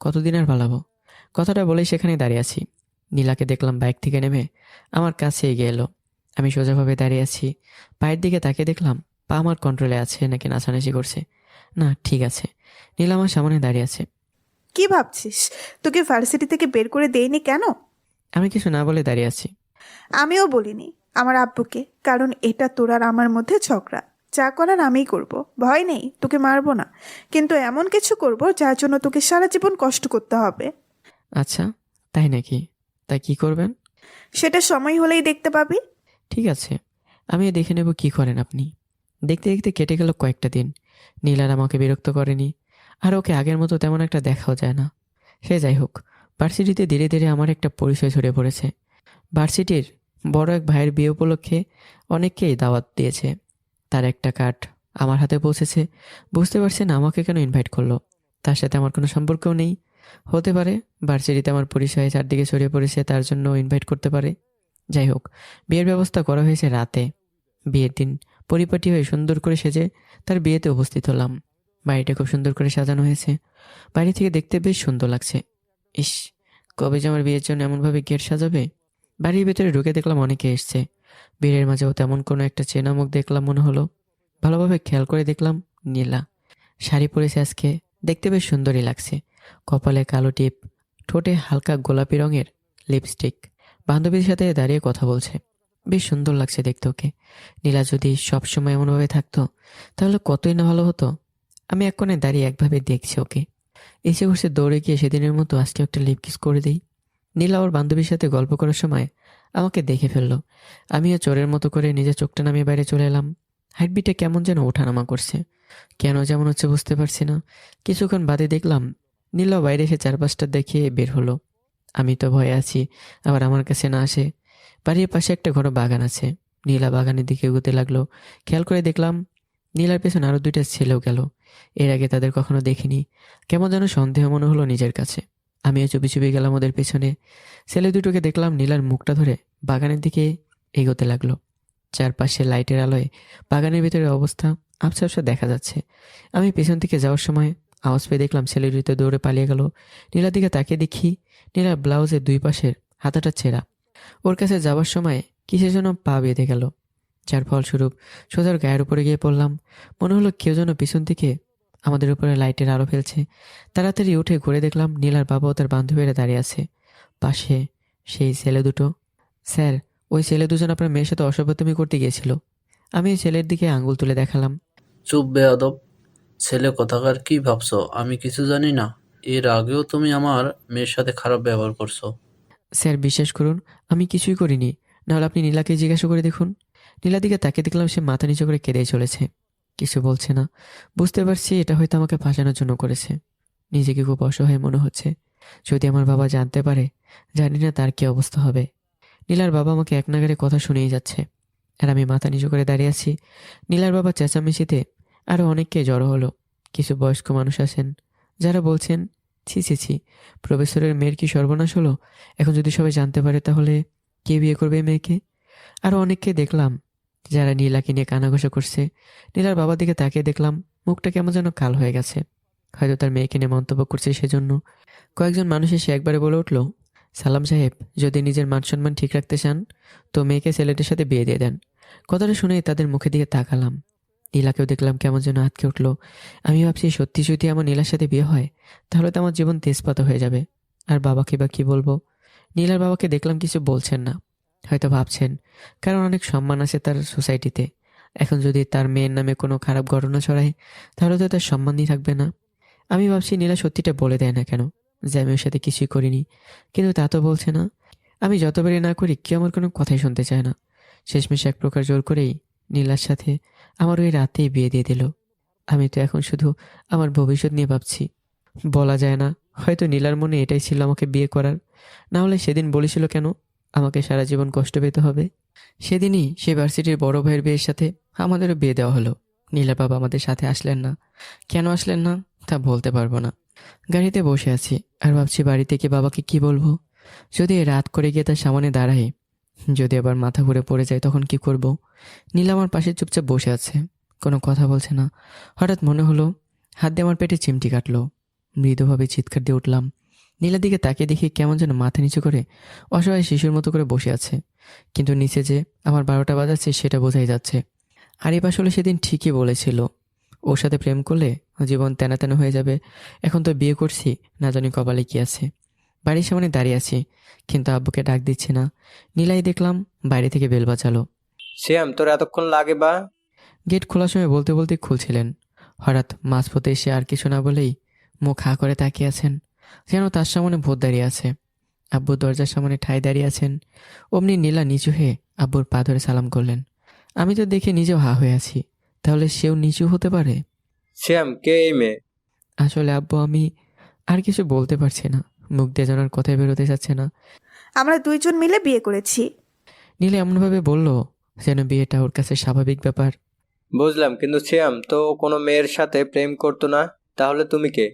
কতদিন আর পালাবো। কথাটা বলেই সেখানে দাঁড়িয়ে আছি। নীলাকে দেখলাম বাইক থেকে নেমে আমার কাছে এগিয়ে এলো। আমি সোজাভাবে দাঁড়িয়ে আছি, পায়ের দিকে তাকিয়ে দেখলাম পা আমার কন্ট্রোলে আছে নাকি নাচানাচি করছে। না, ঠিক আছে, নীলা আমার সামনে দাঁড়িয়ে আছে। কি ভাবছিস? তোকে ভার্সিটি থেকে বের করে দেয়নি কেন? আমি কিছু না বলে দাঁড়িয়ে আছি। আমিও বলিনি আমার আব্বুকে, কারণ এটা তোর আর আমার মধ্যে ঝগড়া। যা করার আমিই করব, ভয় নেই, তোকে মারবো না, কিন্তু এমন কিছু করব যার জন্য তোকে সারা জীবন কষ্ট করতে হবে। আচ্ছা, তাই নাকি? তাই কি করবেন? সেটা সময় হলেই দেখতে পাবি। ঠিক আছে, আমিও দেখে নেব কি করেন আপনি। দেখতে দেখতে কেটে গেল কয়েকটা দিন। নীলার আমাকে বিরক্ত করেনি, আর ওকে আগের মতো তেমন একটা দেখাও যায় না। সে যাই হোক, ভার্সিটিতে ধীরে ধীরে আমার একটা পরিচয় ছড়িয়ে পড়েছে। ভার্সিটির বড় এক ভাইয়ের বিয়ে উপলক্ষে অনেককেই দাওয়াত দিয়েছে, তার একটা কার্ড আমার হাতে পৌঁছেছে। বুঝতে পারছি না আমাকে কেন ইনভাইট করলো, তার সাথে আমার কোনো সম্পর্কও নেই। হতে পারে ভার্সিটিতে আমার পরিচয় চারদিকে ছড়িয়ে পড়েছে, তার জন্য ইনভাইট করতে পারে। যাই হোক, বিয়ের ব্যবস্থা করা হয়েছে রাতে। বিয়ের দিন পরিপাটি হয়ে সুন্দর করে সেজে তার বিয়েতে উপস্থিত হলাম। বাড়িটা খুব সুন্দর করে সাজানো হয়েছে, বাইরে থেকে দেখতে বেশ সুন্দর লাগছে। ইস, কবে যে আমার বিয়ের জন্য এমনভাবে গেট সাজাবে। বাড়ির ভেতরে ঢুকে দেখলাম অনেকে এসছে। ভিড়ের মাঝেও তেমন কোনো একটা চেনা মুখ দেখলাম মনে হলো। ভালোভাবে খেয়াল করে দেখলাম নীলা শাড়ি পরেছে আজকে, দেখতে বেশ সুন্দরই লাগছে। কপালে কালো টিপ, ঠোঁটে হালকা গোলাপি রঙের লিপস্টিক, বান্ধবীর সাথে দাঁড়িয়ে কথা বলছে। বেশ সুন্দর লাগছে দেখতে ওকে। নীলা যদি সবসময় এমনভাবে থাকতো তাহলে কতই না ভালো হতো। আমি এক কোণে দাঁড়িয়ে একভাবে দেখছি ওকে। এসে বসে দৌড়ে গিয়ে সেদিনের মতো আজকে একটা লিপ কিস করে দিই। নীলা ওর বান্ধবীর সাথে গল্প করার সময় আমাকে দেখে ফেললো। আমিও চোরের মতো করে নিজের চোখটা নামিয়ে বাইরে চলে এলাম। হার্টবিটে কেমন যেন ওঠানামা করছে, কেন যেমন হচ্ছে বুঝতে পারছি না। কিছুক্ষণ বাদে দেখলাম নীলা বাইরে এসে চারপাশটা দেখিয়ে বের হলো। আমি তো ভয়ে আছি, আবার আমার কাছে না আসে। বাড়ির পাশে একটা ঘর বাগান আছে, নীলা বাগানের দিকে এগোতে লাগলো। খেয়াল করে দেখলাম নীলার পেছনে আরো দুইটা ছেলেও গেল। এর আগে তাদের কখনো দেখিনি, কেমন যেন সন্দেহ মনে হলো নিজের কাছে। আমিও চুপি চুপি গেলাম ওদের পেছনে। ছেলে দুটোকে দেখলাম নীলার মুখটা ধরে বাগানের দিকে এগোতে লাগলো। চারপাশে লাইটের আলোয় বাগানের ভিতরে অবস্থা আবছা আবছা দেখা যাচ্ছে। আমি পেছন থেকে যাওয়ার সময় আওয়াজ পেয়ে দেখলাম ছেলে দুটো দৌড়ে পালিয়ে গেল। নীলার দিকে তাকিয়ে দেখি নীলার ব্লাউজের দুই পাশের হাতাটা ছেঁড়া। ওর কাছে যাওয়ার সময় কিসের জন্য পা বেঁধে গেল, যার ফলস্বরূপ সোজার গায়ের উপরে গিয়ে পড়লাম। মনে হলো কেউ যেন পিছন থেকে আমাদের উপরে লাইটের আলো ফেলছে। তাড়াতাড়ি উঠে ঘুরে দেখলাম নীলার বাবা ও তার বান্ধবীরা দাঁড়িয়ে আছে। পাশে সেই ছেলে দুটো। স্যার, ওই ছেলে দুজন আপনার মেয়ের সাথে অসভ্যতামি করতে গিয়েছিল। আমি ওই ছেলের দিকে আঙ্গুল তুলে দেখালাম। চুপ বেয়াদব ছেলে কোথাকার, কি ভাবছো আমি কিছু জানি না? এর আগেও তুমি আমার মেয়ের সাথে খারাপ ব্যবহার করছো। স্যার বিশ্বাস করুন, আমি কিছুই করিনি। নাহলে আপনি নীলাকে জিজ্ঞাসা করে দেখুন। নীলার দিকে তাকে দেখলাম সে মাথা নিচু করে কেঁদেই চলেছে, কিছু বলছে না। বুঝতে পারছি এটা হয়তো আমাকে ফাঁসানোর জন্য করেছে। নিজেকে খুব অসহায় মনে হচ্ছে। যদি আমার বাবা জানতে পারে, জানি না তার কি অবস্থা হবে। নীলার বাবা আমাকে এক নাগাড়ে কথা শুনেই যাচ্ছে, আর আমি মাথা নিচু করে দাঁড়িয়ে আছি। নীলার বাবা চেঁচামেচিতে আরও অনেককে জড়ো হলো। কিছু বয়স্ক মানুষ আছেন যারা বলছেন, ছি ছি ছি, প্রফেসরের মেয়ের কি সর্বনাশ হলো। এখন যদি সবাই জানতে পারে তাহলে কে বিয়ে করবে এই মেয়েকে। আরও অনেককে দেখলাম যারা নীলাকে নিয়ে কানাঘষা করছে। নীলার বাবার দিকে তাকিয়ে দেখলাম মুখটা কেমন যেন কাল হয়ে গেছে, হয়তো তার মেয়েকে নিয়ে মন্তব্য করছে সেজন্য। কয়েকজন মানুষ এসে একবারে বলে উঠল, সালাম সাহেব, যদি নিজের মান সম্মান ঠিক রাখতে চান তো মেয়েকে ছেলেটার সাথে বিয়ে দিয়ে দেন। কথাটা শুনে তাদের মুখের দিকে তাকালাম। নীলাকেও দেখলাম কেমন যেন আটকে উঠলো। আমি ভাবছি সত্যি যদি আমার নীলার সাথে বিয়ে হয় তাহলে তো আমার জীবন তেজপাতা হয়ে যাবে। আর বাবাকে বা কি বলবো। নীলার বাবাকে দেখলাম কিছু বলছেন না, হয়তো ভাবছেন, কারণ অনেক সম্মান আছে তার সোসাইটিতে। এখন যদি তার মেয়ের নামে কোনো খারাপ ঘটনা ছড়ায় তাহলে তো তার সম্মানই থাকবে না। আমি ভাবছি নীলা সত্যিটা বলে দেয় না কেন, যে আমি ওর সাথে কিছুই করিনি। কিন্তু তা তো বলছে না। আমি যতবারই না করি কেউ আমার কোনো কথাই শুনতে চায় না। শেষমেশ এক প্রকার জোর করেই নীলার সাথে আমার ওই রাতেই বিয়ে দিয়ে দিল। আমি তো এখন শুধু আমার ভবিষ্যৎ নিয়ে ভাবছি। বলা যায় না, হয়তো নীলার মনে এটাই ছিল আমাকে বিয়ে করার। না হলে সেদিন বলেছিল কেন আমাকে সারা জীবন কষ্ট পেতে হবে। সেদিনই সে ভার্সিটির বড় ভাইয়ের বিয়ের সাথে আমাদেরও বিয়ে দেওয়া হলো। নীলার বাবা আমাদের সাথে আসলেন না। কেন আসলেন না তা বলতে পারবো না। গাড়িতে বসে আছি আর ভাবছি বাড়ি থেকে বাবাকে কি বলবো। যদি রাত করে গিয়ে তার সামনে দাঁড়াই, যদি আবার মাথা ঘুরে পড়ে যায় তখন কি করব। নীলা আমার পাশে চুপচাপ বসে আছে, কোনো কথা বলছে না। হঠাৎ মনে হলো হাত দিয়ে আমার পেটে চিমটি কাটলো। মৃদুভাবে চিৎকার দিয়ে উঠলাম। নীলার দিকে তাকিয়ে দেখি কেমন যেন মাথা নিচু করে অসহায় শিশুর মতো করে বসে আছে, কিন্তু নিচে যে আমার 12টা বাজাচ্ছে সেটা বোঝাই যাচ্ছে। আরিফ আসলে সেদিন ঠিকই বলেছিল, ওর সাথে প্রেম করলে জীবন তেনা তেনা হয়ে যাবে। এখন তো বিয়ে করছি, না জানি কপালে কি আছে। বাড়ির সামনে দাঁড়িয়ে আছি, কিন্তু আব্বুকে ডাক দিচ্ছে না। নীলাই দেখলাম বাইরে থেকে বেল বাজালো। শ্যাম, তোর এতক্ষণ লাগে বা? গেট খোলার সময় বলতে বলতে খুলছিলেন। হঠাৎ মাঝপথে এসে আর কিছু না বলেই মুখ হা করে তাকিয়ে আছেন, যেন তার সামনে ভূত দাঁড়িয়ে আছে। আব্বু দরজার সামনে ঠায় দাঁড়িয়ে আছেন। অমনি নীলা নিচু হয়ে আব্বুর পা ধরে সালাম করলেন। আমি তো দেখে নিজেও হা হয়ে আছি, তাহলে সেও নিচু হতে পারে? শ্যাম, কে এই মেয়ে? আসলে আব্বু আমি আর কিছু বলতে পারছি না, মুখ দিয়ে যেন আর কথাই বেরোতে যাচ্ছে না। আমরা দুইজন মিলে বিয়ে করেছি। নীলা এমনভাবে বলল যেন বিয়েটা ওর কাছে স্বাভাবিক ব্যাপার। বুঝলাম, কিন্তু শ্যাম তো কোনো মেয়ের সাথে প্রেম করতো না, তাহলে তুমি কে?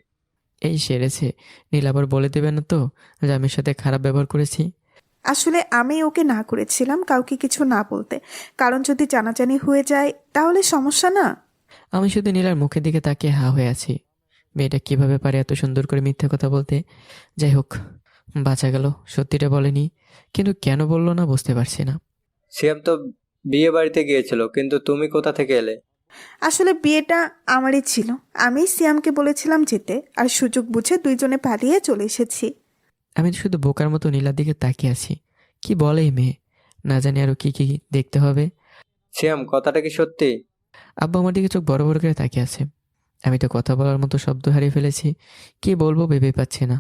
এই সেরেছে। নীলা আবার বলে দেবে না তো যে আমি ওর সাথে খারাপ ব্যবহার করেছি। আসলে আমি ওকে না করেছিলাম কাউকে কিছু না বলতে, কারণ যদি জানাজানি হয়ে যায় তাহলে সমস্যা না। আমি শুধু নীলার মুখের দিকে তাকিয়ে হা হয়ে আছি। মেয়েটা কিভাবে পারে এত সুন্দর করে মিথ্যা কথা বলতে। যাই হোক, বাঁচা গেল, সত্যিটা বলেনি। কিন্তু কেন বললো না বুঝতে পারছি না। শ্যাম তো বিয়ে বাড়িতে গিয়েছিল, কিন্তু তুমি কোথা থেকে এলে? আসলে বিয়েটা আমারই ছিল, আমি সিয়ামকে বলেছিলাম যেতে, আর সুযোগ বুঝে দুইজনে পালিয়ে চলে এসেছি। আমি তো শুধু বোকার মতো নীলার দিকে তাকিয়ে আছি। কি বলে এই মেয়ে, না জানি আরো কি কি দেখতে হবে। শ্যাম, কথাটা কি সত্যি? আব্বু আমার দিকে চোখ বড় বড় করে তাকিয়ে আছে। আমি তো কথা বলার মতো শব্দ হারিয়ে ফেলেছি, কি বলবো ভেবে পাচ্ছি না।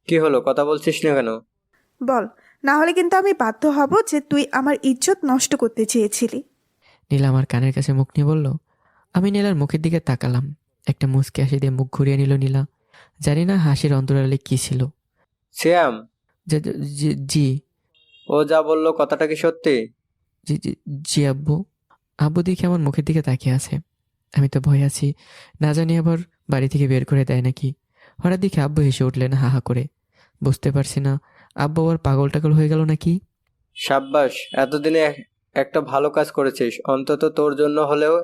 কি হলো, কথা বলছিস না কেন? বল, না হলে কিন্তু আমি বাধ্য হব যে তুই আমার ইজ্জত নষ্ট করতে চেয়েছিলি। নীলা আমার কানের কাছে মুখ নিয়ে বলল। আমি নীলার মুখের দিকে তাকালাম। একটা মুচকি হাসি দিয়ে মুখ ঘুরিয়ে নিল নীলা। জানি না হাসির অন্তরালে কি ছিল। শ্যাম, জি ও যা বললো কথাটা কি সত্যি? জি জি জি আব্বু। আব্বু দেখে আমার মুখের দিকে তাকিয়ে আছে। আমি তো ভয় আছি, না জানি আবার বাড়ি থেকে বের করে দেয় নাকি। হঠাৎ দেখে আব্বু হেসে উঠলেন হা হা করে। বুঝতে পারছি না আব্বু আবার পাগল টাগল হয়ে গেল নাকি। সাব্বাস, এতদিনে একটা ভালো কাজ করেছিস। অন্তত তোর জন্য হলেও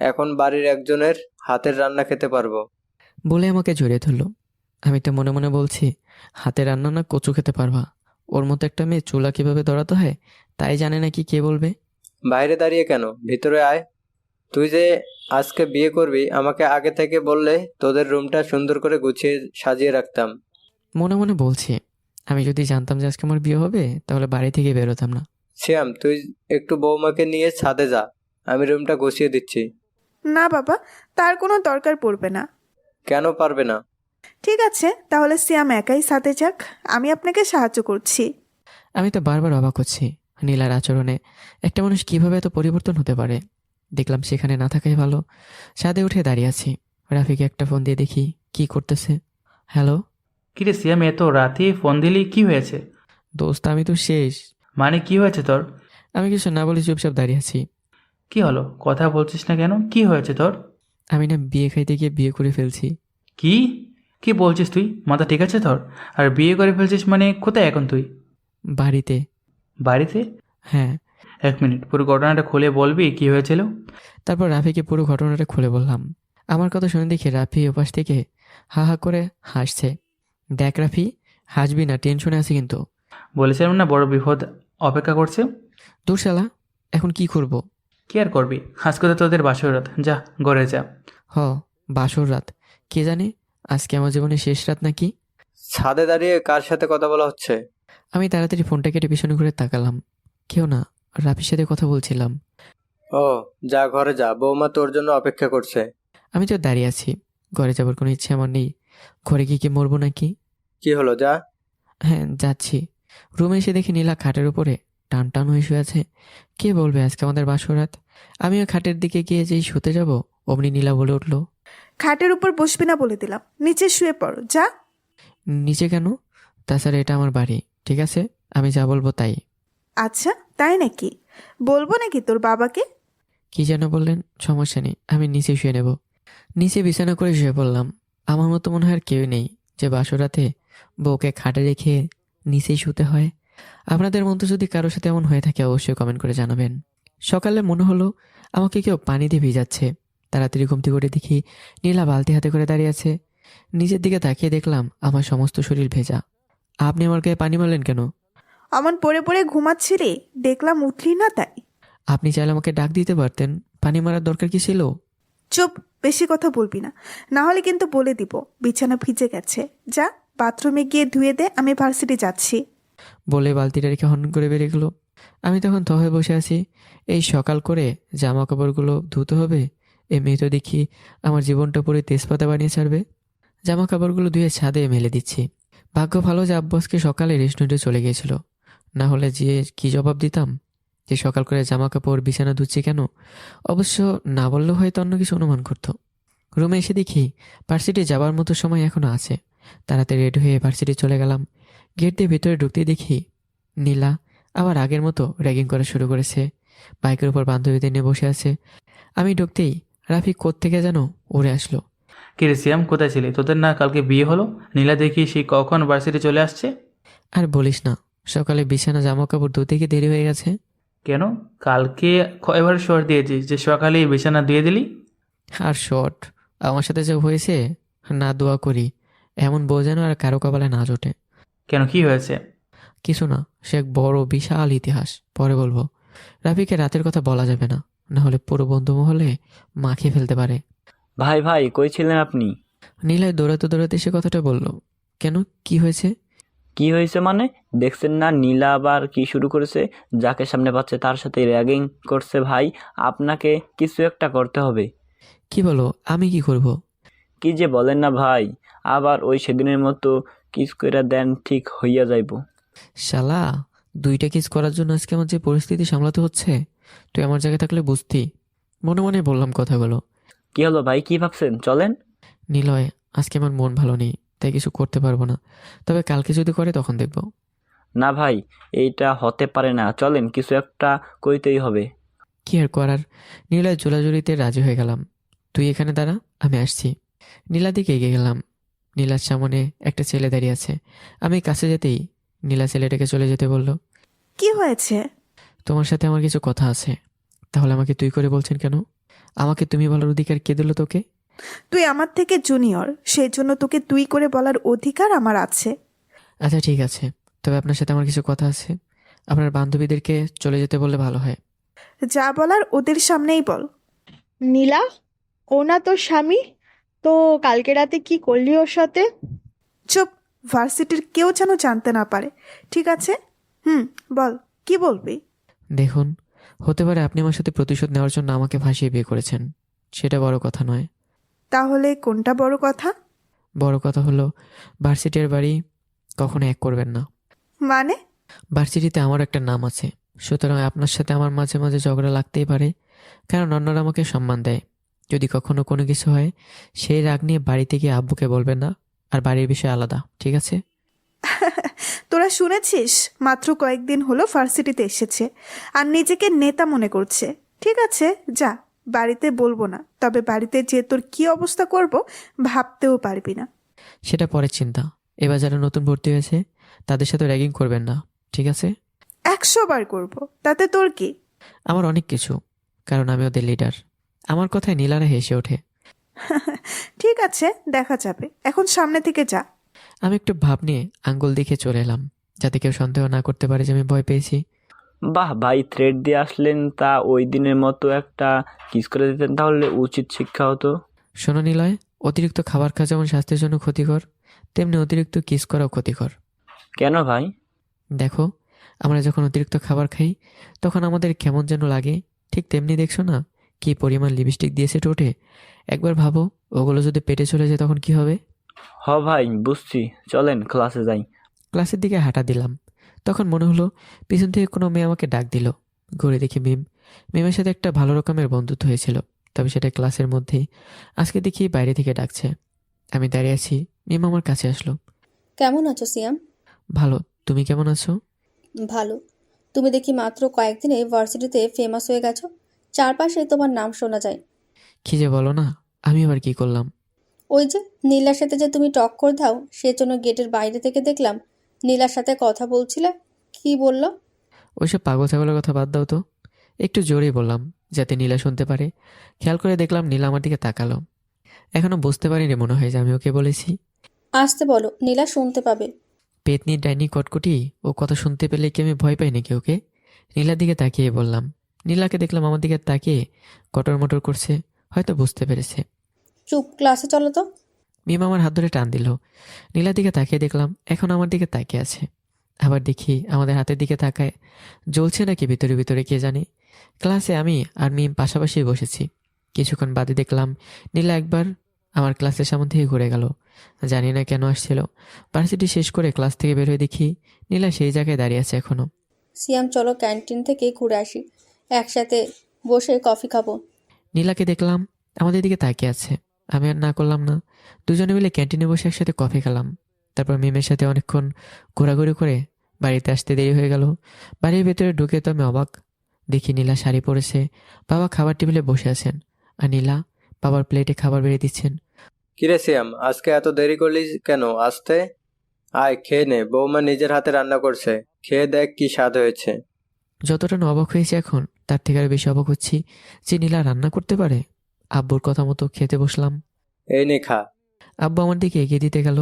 এখন বাড়ির একজনের হাতের রান্না খেতে পারবো। বলে আমাকে জড়িয়ে ধরলো। আমি তো মনে মনে বলছি, হাতে রান্না না কচু খেতে পারবা। ওর মতো একটা মেয়ে চুলা কিভাবে দৌড়াতে হয় তাই জানে নাকি কে বলবে। বাইরে দাঁড়িয়ে কেন, ভিতরে আয়। তুই যে আজকে বিয়ে করবি, আমাকে আগে থেকে বললে তোদের রুমটা সুন্দর করে গুছিয়ে সাজিয়ে রাখতাম। মনে মনে বলছি, আমি যদি জানতাম যে আজকে আমার বিয়ে হবে তাহলে বাড়ি থেকে বেরোতাম না। শ্যাম, তুই একটু বৌমাকে নিয়ে ছাদে যা, আমি রুমটা গুছিয়ে দিচ্ছি। না বাবা, তার কোনো দরকার পড়বে না। কেন পারবে না? ঠিক আছে, তাহলে সিয়াম একাই সাথে যাক, আমি আপনাকে সাহায্য করছি। আমি তো বারবার অবাক হচ্ছি নীলার আচরণে। একটা মানুষ কিভাবে এত পরিবর্তন হতে পারে। দেখলাম সেখানে না থাকাই ভালো। ছাদে উঠে দাঁড়িয়ে আছি। রাফিকে একটা ফোন দিয়ে দেখি কি করতেছে। হ্যালো। কিরে সিয়াম, এত রাতে ফোন দিলি, কি হয়েছে? দোস্ত আমি তো শেষ। মানে কি হয়েছে তোর? আমি কিছু না বলে চুপচাপ দাঁড়িয়ে আছি। কি হলো, কথা বলছিস না কেন? কি হয়েছে তোর? আমি না বিয়ে খাইতে গিয়ে বিয়ে করে ফেলছি। কি কি বলছিস তুই? মাথা ঠিক আছে তোর? আর বিয়ে করে ফেলছিস মানে কোথায় এখন তুই? বাড়িতে। বাড়িতে? হ্যাঁ। 1 মিনিট, পুরো ঘটনাটা খুলে বলবি কি হয়েছিল? তারপর রাফিকে পুরো ঘটনাটা খুলে বললাম। আমার কথা শুনে দেখে রাফি ওপাশ থেকে হা হা করে হাসছে। দেখ রাফি, হাসবি না, টেনশনে আছি কিন্তু। বলেছিলাম না বড় বিপদ অপেক্ষা করছে। দূর শালা, এখন কি করব? কি আর করবি, আজকে তো তোদের বাসর রাত, যা ঘরে যা। হ, বাসর রাত। কে জানে আজকে আমার জীবনের শেষ রাত নাকি। ছাদে দাঁড়িয়ে কার সাথে কথা বলা হচ্ছে? আমি তাড়াতাড়ি ফোনটা কেটে পিছনে ঘুরে তাকালাম। কেউ না, রাফির সাথে কথা বলছিলাম। ও, যা ঘরে যা, বৌমা তোর জন্য অপেক্ষা করছে। আমি তো দাঁড়িয়ে আছি, ঘরে যাবার কোনো ইচ্ছে আমার নেই। ঘরে গিয়ে কি মরবো নাকি? কি হলো, যা। হ্যাঁ যাচ্ছি। রুমে এসে দেখি নীলা খাটের উপরে টান টান হয়ে শুয়ে আছে। কে বলবে আজকে আমাদের বাসরাত? আমিও খাটের দিকে গিয়ে যেই শুতে যাব, অমনি নীলা বলে উঠলো, খাটের উপর বসবি না বলে দিলাম, নিচে শুয়ে পড়ো যা। নিচে কেন? তাছাড়া এটা আমার বাড়ি, ঠিক আছে? আমি যা বলবো তাই। আচ্ছা তাই নাকি? বলবো নাকি তোর বাবাকে? কি যেন বললেন? সমস্যা নেই, আমি নিচে শুয়ে নেব। নিচে বিছানা করে শুয়ে পড়লাম। আমার মতো মনে হয় আর কেউ নেই যে বাসরাতে বউকে খাটে রেখে নিচেই শুতে হয়। আপনাদের মতো যদি কারোর সাথে এমন হয়ে থাকে অবশ্যই কমেন্ট করে জানাবেন। সকালে মনে হলো আমাকে কেউ পানি দিয়ে ভিজাচ্ছে। তাড়াতাড়ি ঘুম থেকে উঠে দেখি নীলা বালতি হাতে করে দাঁড়িয়ে আছে। নিচের দিকে তাকিয়ে দেখলাম আমার সমস্ত শরীর ভেজা। আপনি আমার গায়ে পানি মারলেন কেন? অমন পড়ে পড়ে ঘুমাচ্ছিলি, দেখলাম উঠলি না তাই। আপনি চাইলে আমাকে ডাক দিতে পারতেন, পানি মারার দরকার কি ছিল? চুপ, বেশি কথা বলবি না, না হলে কিন্তু বলে দিব বিছানা ভিজে গেছে। যা বাথরুমে গিয়ে ধুয়ে দে, আমি ভার্সিটি যাচ্ছি। বলে বালতিটা রেখে হন করে বেরিয়ে গেল। আমি তখন থয়ে বসে আছি। এই সকাল করে জামা কাপড়গুলো ধুতে হবে, এই মেয়ে তো দেখি আমার জীবনটা পুরো তেজপাতা বানিয়ে ছাড়বে। জামা কাপড়গুলো ধুয়ে ছাদে মেলে দিচ্ছি। ভাগ্য ভালো যে আব্বু আজকে সকালে রেস্টুরেন্টে চলে গিয়েছিল, না হলে যে কি জবাব দিতাম যে সকাল করে জামা কাপড় বিছানা ধুচ্ছি কেন। অবশ্য না বললেও হয়তো অন্য কিছু অনুমান করতো। রুমে এসে দেখি ভার্সিটি যাবার মতো সময় এখনো আছে। তাড়াতাড়ি রেডি হয়ে ভার্সিটি চলে গেলাম। গেট দিয়ে ভেতরে ঢুকতে দেখি নীলা আবার আগের মতো র্যাগিং করা শুরু করেছে। বাইকের উপর বান্ধবীদের নিয়ে বসে আছে। আমি ঢুকতেই রাফি কোত্থেকে যেন উড়ে আসলো। কিরে সিয়াম, কোথায় ছিলি? তোদের না কালকে বিয়ে হলো? নীলা দেখি সেই কখন ভার্সিটি চলে আসছে। আর বলিস না, সকালে বিছানা জামা কাপড় ধুতে গিয়ে দেরি হয়ে গেছে। কেন, কালকে কয়বার শর্ট দিয়েছিস যে সকালে বিছানা দিয়ে দিলি? আর শর্ট আমার সাথে যে হয়েছে, না দোয়া করি এমন বউ যেন আর কারো কপালে না জোটে। কেন, কি হয়েছে? কিছু না, সে এক বড় বিশাল ইতিহাস, পরে বলবো। রাফিকে রাতের কথা বলা যাবে না, না হলে পুরো বন্ধু মহলে মাখিয়ে ফেলতে পারে। ভাই ভাই, কই ছিলেন আপনি? নীলায় দৌড়াতে দৌড়াতে সে কথাটা বলল। কেন, কি হয়েছে? কি হয়েছে মানে? দেখছেন না নীলা আবার কি শুরু করেছে? যাকে সামনে পাচ্ছে তার সাথে র্যাগিং করছে। ভাই, আপনাকে কিছু একটা করতে হবে। কি বলো? আমি কি করব? কি যে বলেন না ভাই, আবার ওই সেদিনের মতো কিস কইরা দেন, ঠিক হইয়া যাইব। শালা, 2টা কিস করার জন্য আজকে আমার যে পরিস্থিতি সামলাতে হচ্ছে, তুই আমার জায়গায় থাকলে বুঝতি। মনে মনে বললাম কথাগুলো। কি হলো ভাই, কি ভাবছেন? চলেন। নিলয়, আজকে আমার মন ভালো নেই, তাই কিছু করতে পারবো না। তবে কালকে যদি করে তখন দেখব। না ভাই, এইটা হতে পারে না, চলেন, কিছু একটা কইতেই হবে। কি আর করার, নীলায় জোলাজুলিতে রাজি হয়ে গেলাম। তুই এখানে দাঁড়া, আমি আসছি। নীলা দিকে এগিয়ে গেলাম। নীলার সামনে একটা ছেলে দাঁড়িয়ে আছে। আমি কাছে যেতেই নীলা ছেলেটাকে চলে যেতে বলল। কি হয়েছে? তোমার সাথে আমার কিছু কথা আছে। তাহলে আমাকে তুই করে বলছেন কেন? আমাকে তুমি বলার অধিকার কে দিল তোকে? তুই আমার থেকে জুনিয়র, সেই জন্য তোকে তুই করে বলার অধিকার আমার আছে। আচ্ছা ঠিক আছে, তবে আপনার সাথে আমার কিছু কথা আছে। আপনার বান্ধবীদেরকে চলে যেতে বললে ভালো হয়। যা বলার ওদের সামনেই বল। নীলা, ও না তোর স্বামী? তো কালকে রাতে কি করলি ওর সাথে? চুপ, ভার্সিটির কেউ যেন জানতে না পারে, ঠিক আছে? বল, কি বলবি? দেখুন, হতে পারে আপনি আমার সাথে প্রতিশোধ নেওয়ার জন্য আমাকে ফাঁসিয়ে বিয়ে করেছেন, সেটা বড় কথা নয়। তাহলে কোনটা বড় কথা? বড় কথা হলো ভার্সিটির বাড়ি কখনো এক করবেন না। মানে? ভার্সিটিতে আমার একটা নাম আছে, সুতরাং আপনার সাথে আমার মাঝে মাঝে ঝগড়া লাগতেই পারে, কারণ অন্যরা আমাকে সম্মান দেয়। যদি কখনো কোনো কিছু হয়, সেই রাগ নিয়ে বাড়িতে গিয়ে আব্বুকে বলবেন না, আর বাড়ির বিষয় আলাদা, ঠিক আছে? তোরা শুনেছিস, মাত্র কয়েকদিন হলো ভার্সিটিতে এসেছে আর নিজেকে নেতা মনে করছে। ঠিক আছে, যা, বাড়িতে বলবো না, তবে বাড়িতে যে তোর কি অবস্থা করব ভাবতেও পারবি না। সেটা পরের চিন্তা। এবার যারা নতুন ভর্তি হয়েছে তাদের সাথে র্যাগিং করবেন না, ঠিক আছে? 100 বার করব, তাতে তোর কি? আমার অনেক কিছু, কারণ আমি ওদের লিডার। আমার কথায় নীলারা হেসে ওঠে। ঠিক আছে, দেখা যাবে, এখন সামনে থেকে যা। আমি একটু ভাব নিয়ে আঙ্গুল দেখে চলে এলাম, যাতে কেউ সন্দেহ না করতে পারে যে আমি ভয় পেয়েছি। বাহ ভাই, থ্রেড দিয়ে আসলেন, তা ওই দিনের মতো একটা কিস করে দিতেন তাহলে উচিত শিক্ষা হতো। শোনো নিলয়, অতিরিক্ত খাবার খাওয়া যেমন স্বাস্থ্যের জন্য ক্ষতিকর, তেমনি অতিরিক্ত কিস করাও ক্ষতিকর। কেন ভাই? দেখো, আমরা যখন অতিরিক্ত খাবার খাই তখন আমাদের কেমন যেন লাগে, ঠিক তেমনি দেখছো না কি পরিমাণ লিপস্টিক দিয়েছে ঠোঁটে? একবার ভাবো, ওগুলো যদি পেটে চলে যায় তখন কি হবে? হ ভাই, বুঝছি, চলেন ক্লাসে যাই। ক্লাসের দিকে হাঁটা দিলাম, তখন মনে হলো পিছন থেকে কোনো মেয়ে আমাকে ডাক দিল। ঘুরে দেখি মিমের সাথে একটা ভালো রকমের বন্ধুত্ব হয়েছিল, তবে সেটা ক্লাসের মধ্যেই। আজকে দেখি বাইরে থেকে ডাকছে। আমি দাঁড়িয়ে আছি, মিম আমার কাছে আসলো। কেমন আছো সিয়াম? ভালো, তুমি কেমন আছো? ভালো। তুমি দেখি মাত্র কয়েকদিনে ভার্সিটিতে ফেমাস হয়ে গেছো, চারপাশে তোমার নাম শোনা যায়। কি যে বলো না, আমি আবার কি করলাম? ওই যে নীলার সাথে যে তুমি টক্কর দাও, সেজন্য গেটের বাইরে থেকে দেখলাম নীলার সাথে কথা বলছিলে। কি বললো? ওইসব পাগল ছাগলের কথা বাদ দাও তো। একটু জোরেই বললাম, যাতে নীলা শুনতে পারে। খেয়াল করে দেখলাম নীলা আমার দিকে তাকালো। এখনো বুঝতে পারিনি মনে হয় যে আমি ওকে বলেছি। আসতে বলো, নীলা শুনতে পাবে। পেতনি ডাইনি কটকটি, ও কথা শুনতে পেলে কি আমি ভয় পাই নাকি ওকে? নীলার দিকে তাকিয়ে বললাম। নীলাকে দেখলাম আমার দিকে তাকিয়ে কটর মটর করছে, হয়তো বুঝতে পেরেছে। চুপ, ক্লাসে চলো তো। মিম আমার হাত ধরে টান দিল। নীলার দিকে তাকিয়ে দেখলাম এখন আমার দিকে তাকিয়ে আছে। আবার দেখি আমাদের হাতের দিকে তাকায়, জ্বলছে নাকি ভিতরে ভিতরে কে জানে। ক্লাসে আমি আর মিম পাশাপাশি বসেছি। কিছুক্ষণ বাদে দেখলাম নীলা একবার আমার ক্লাসের সামনে থেকে ঘুরে গেল। জানি না কেন আসছিল। ভার্সিটি শেষ করে ক্লাস থেকে বের হয়ে দেখি নীলা সেই জায়গায় দাঁড়িয়ে আছে এখনো। সিয়াম, চলো ক্যান্টিন থেকে ঘুরে আসি, একসাথে বসে কফি খাবো। নীলাকে দেখলাম আমাদের দিকে তাকিয়ে আছে। আমি আর না করলাম না, দুজনে মিলে ক্যান্টিনে বসে একসাথে কফি খেলাম। তারপর মিমের সাথে অনেকক্ষণ ঘোরাঘুরি করে বাড়িতে আসতে দেরি হয়ে গেল। বাড়ির ভেতরে ঢুকে তো আমি অবাক। দেখি নীলা শাড়ি পরেছে, বাবা খাবার টেবিলে বসে আছেন, আর নীলা বাবার প্লেটে খাবার বেড়ে দিচ্ছেন। কিরে সিয়াম, আজকে এত দেরি করলি কেন আসতে? আয় খেয়ে নে, বৌমা নিজের হাতে রান্না করছে, খেয়ে দেখ কি স্বাদ হয়েছে। যতটা না অবাক হয়েছে এখন, তার থেকে আর বেশি অবাক হচ্ছি যে নীলা রান্না করতে পারে। আব্বুর কথা মতো খেতে বসলাম। এই নে খা। আব্বু আমার দিকে এগিয়ে দিতে গেল।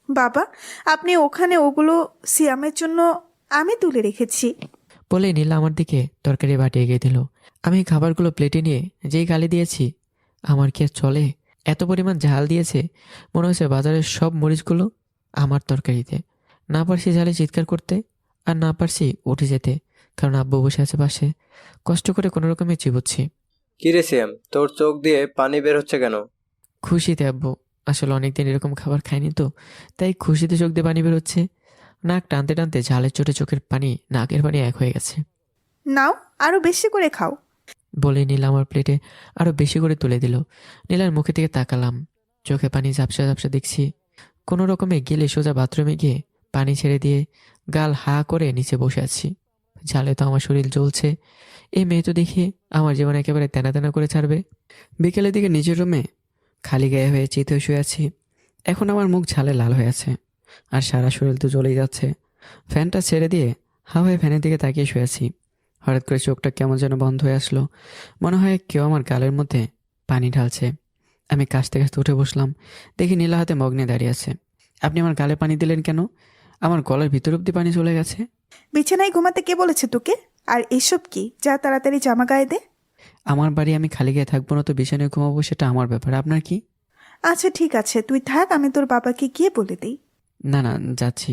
বাবা, আপনি ওখানে ওগুলো সিয়ামের জন্য আমি তুলে রেখেছি। বলে নীলা আমার দিকে তরকারি বাটি এগিয়ে দিল। আমি খাবারগুলো প্লেটে নিয়ে যেই গালি দিয়েছি, আমার কি আর চলে? এত পরিমাণ ঝাল দিয়েছে, মনে হচ্ছে বাজারের সব মরিচগুলো আমার তরকারিতে। না পারছি ঝালে চিৎকার করতে, আর না পারছি উঠে যেতে, কারণ আব্বু বসে আছে পাশে। কষ্ট করে কোনো রকমে চিবুচ্ছি। কিরে সিয়াম, তোর চোখ দিয়ে পানি বের হচ্ছে কেন? খুশিতে আব্বু, আসলে অনেকদিন এরকম খাবার খাইনি তো, তাই খুশিতে চোখ দিয়ে পানি বেরোচ্ছে। নাক টানতে টানতে ঝালের চোটে চোখের পানি নাকের পানি এক হয়ে গেছে। নাও, আরো বেশি করে খাও। বলে নীলা আমার প্লেটে আরো বেশি করে তুলে দিল। নীলার মুখে থেকে তাকালাম, চোখে পানি ঝাপসা ঝাপসা দেখছি। কোনো রকমে গেলে সোজা বাথরুমে গিয়ে পানি ছেড়ে দিয়ে গাল হা করে নিচে বসে আছি। ঝালে তো আমার শরীর জ্বলছে। এই মেয়ে তো দেখি আমার জীবন একেবারে তেনা তেনা করে ছাড়বে। বিকেলের দিকে নিজের রুমে খালি গায়ে হয়ে চিত হয়ে শুয়ে আছি। এখন আমার মুখ ঝালে লাল হয়ে আছে, আর সারা শরীর তো জ্বলেই যাচ্ছে। ফ্যানটা ছেড়ে দিয়ে হাওয়ায় ফ্যানের দিকে তাকিয়ে শুয়ে আছি। হঠাৎ করে চোখটা কেমন যেন বন্ধ হয়ে আসলো, মনে হয় কেউ আমার গালের মধ্যে পানি ঢালছে। আমি কাশতে কাশতে উঠে বসলাম, দেখি নীলা হাতে মগ নিয়ে দাঁড়িয়ে আছে। আপনি আমার গালে পানি দিলেন কেন? আমার গলার ভিতর অব্দি পানি চলে গেছে। বিছানায় ঘুমাতে কে বলেছে তোকে? আর এসব কি? যা তাড়াতাড়ি জামা গায়ে দে। আমার বাড়ি, আমি খালি গায়ে থাকবো না তো বিছানায় ঘুমাবো, সেটা আমার ব্যাপার, আপনার কি? আচ্ছা ঠিক আছে, তুই থাক, আমি তোর বাবাকে গিয়ে বলে দিই। না না, যাচ্ছি।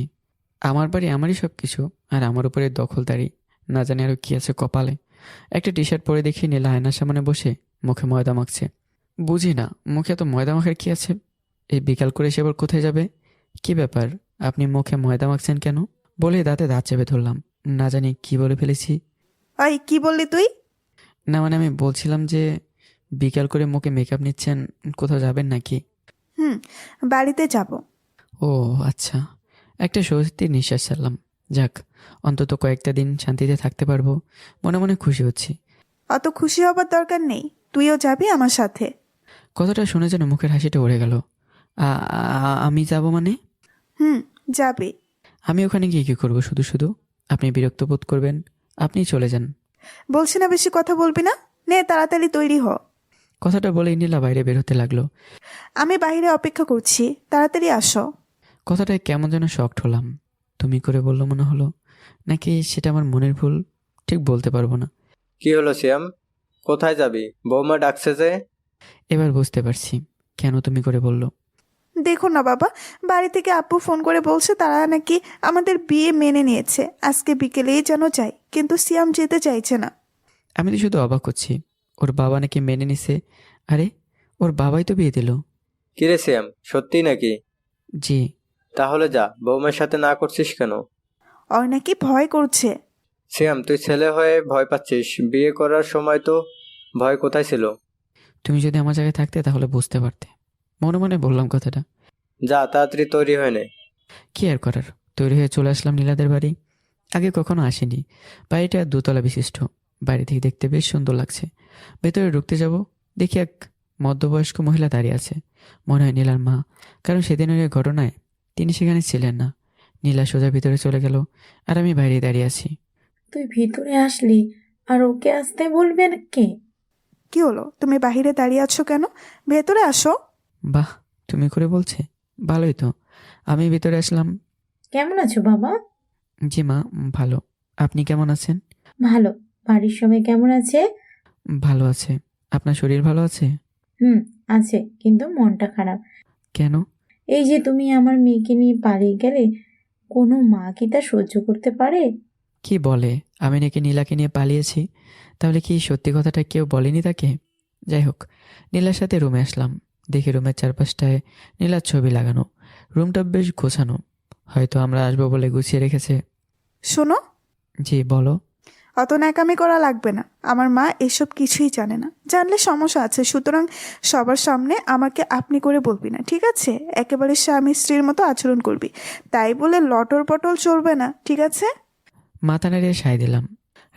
আমার বাড়ি, আমারই সব কিছু, আর আমার উপরে দখলদারি না জানি আরো কি আছে কপালে। একটা টি শার্ট পরে দেখি নীলা আয়নার সামনে বসে মুখে ময়দা মাখছে। বুঝি না মুখে এত ময়দা মাখার কি আছে। এই বিকাল করে সে আবার কোথায় যাবে? কি ব্যাপার, আপনি মুখে ময়দা মাখছেন কেন? বলে দাঁতে দাঁত চেপে ধরলাম। না জানি কি বলে ফেলেছি। ওই কি বললি তুই? না মানে আমি বলছিলাম যে বিকাল করে মুখে মেকআপ নিচ্ছেন, কোথাও যাবেন নাকি? বাড়িতে যাব। ও আচ্ছা। একটা স্বস্তির নিঃশ্বাস ছাড়লাম। যাক, অন্তত কয়েকটা দিন শান্তিতে থাকতে পারবো। মনে মনে খুশি হচ্ছি। অত খুশি হবার দরকার নেই, তুইও যাবি আমার সাথে। কথাটা শুনে যেন মুখের হাসিটা উড়ে গেল। আমি যাব মানে? যাবি। আমি ওখানে গিয়ে কী করবো শুধু শুধু? আপনি বিরক্ত বোধ করবেন, আপনি চলে যান। বলছি না বেশি কথা বলবি না, নে তাড়াতাড়ি তৈরি হ। কথাটা বলেই নীলা বাইরে বের হতে লাগলো। আমি বাইরে অপেক্ষা করছি, তাড়াতাড়ি আসো। কথাটায় কেমন যেন শকড হলাম। তুমি করে বললো মনে হলো, নাকি সেটা আমার মনের ভুল, ঠিক বলতে পারবো না। কি হলো সিয়াম, কোথায় যাবি? বৌমা ডাকছে যে। এবার বুঝতে পারছি কেন তুমি করে বললো। দেখো না বাবা, বাড়ি থেকে আপু ফোন করে বলছে তারা নাকি আমাদের বিয়ে মেনে নিয়েছে, আজকে বিকেলেই যেন যাই, কিন্তু সিয়াম যেতে চাইছে না। আমি তো শুধু অবাক হচ্ছি, ওর বাবা নাকি মেনে নিছে। আরে ওর বাবাই তো বিয়ে দিল। কিরে সিয়াম, সত্যি নাকি? জি। তাহলে যা, বৌমার সাথে না করছিস কেন? ওর নাকি ভয় করছে। সিয়াম, তুই ছেলে হয়ে ভয় পাচ্ছিস, বিয়ে করার সময় তো ভয় কোথায় ছিল? তুমি যদি আমার জায়গায় থাকতে তাহলে বুঝতে পারতে। মনে মনে বললাম কথাটা। যা তাড়াতাড়ি তৈরি হয়ে নে। কি আর করার, তৈরি হয়ে চলে আসলাম নীলাদের বাড়ি। আগে কখনো আসেনি। বাড়িটা 2 তলা বিশিষ্ট। বাড়ি থেকে দেখতে বেশ সুন্দর লাগছে। ভেতরে ঢুকতে যাব, দেখি এক মধ্যবয়স্ক মহিলা দাঁড়িয়ে আছে। মনে হয় নীলার মা, কারণ সেদিনের এই ঘটনায় তিনি সেখানে ছিলেন না। নীলা সোজা ভিতরে চলে গেল, আর আমি বাইরে দাঁড়িয়ে আছি। তুই ভিতরে আসলি আর ওকে আসতে বলবেন কে? কি হলো, তুমি বাহিরে দাঁড়িয়ে আছো কেন? ভেতরে আসো। বাহ, তুমি করে বলছে, ভালোই তো। আমি ভিতরে আসলাম। কেমন আছো বাবা? জি মা, ভালো। আপনি কেমন আছেন? ভালো। বাড়ির সবাই কেমন আছে? ভালো আছে। আপনার শরীর ভালো আছে? আছে, কিন্তু মনটা খারাপ। কেন? এই যে তুমি আমার মেয়েকে নিয়ে পালিয়ে গেলে, কোনো মা কি তা সহ্য করতে পারে? কি বলে, আমি নাকি নীলাকে নিয়ে পালিয়েছি? তাহলে কি সত্যি কথাটা কেউ বলেনি তাকে? যাই হোক, নীলার সাথে রুমে আসলাম। দেখি রুমের চারপাশটায় নীলার ছবি লাগানো। রুমটা বেশ গোছানো, হয়তো আমরা আসবো বলে গুছিয়ে রেখেছে। শোনো। জি বলো। অত ন্যাকামি করা লাগবে না, আমার মা এসব কিছুই জানে না, জানলে সমস্যা আছে, সুতরাং সবার সামনে আমাকে আপনি করে বলবি না, ঠিক আছে? একেবারে স্বামী স্ত্রীর মতো আচরণ করবি, তাই বলে লটর পটল চলবে না, ঠিক আছে? মাথা নেড়ে সায় দিলাম।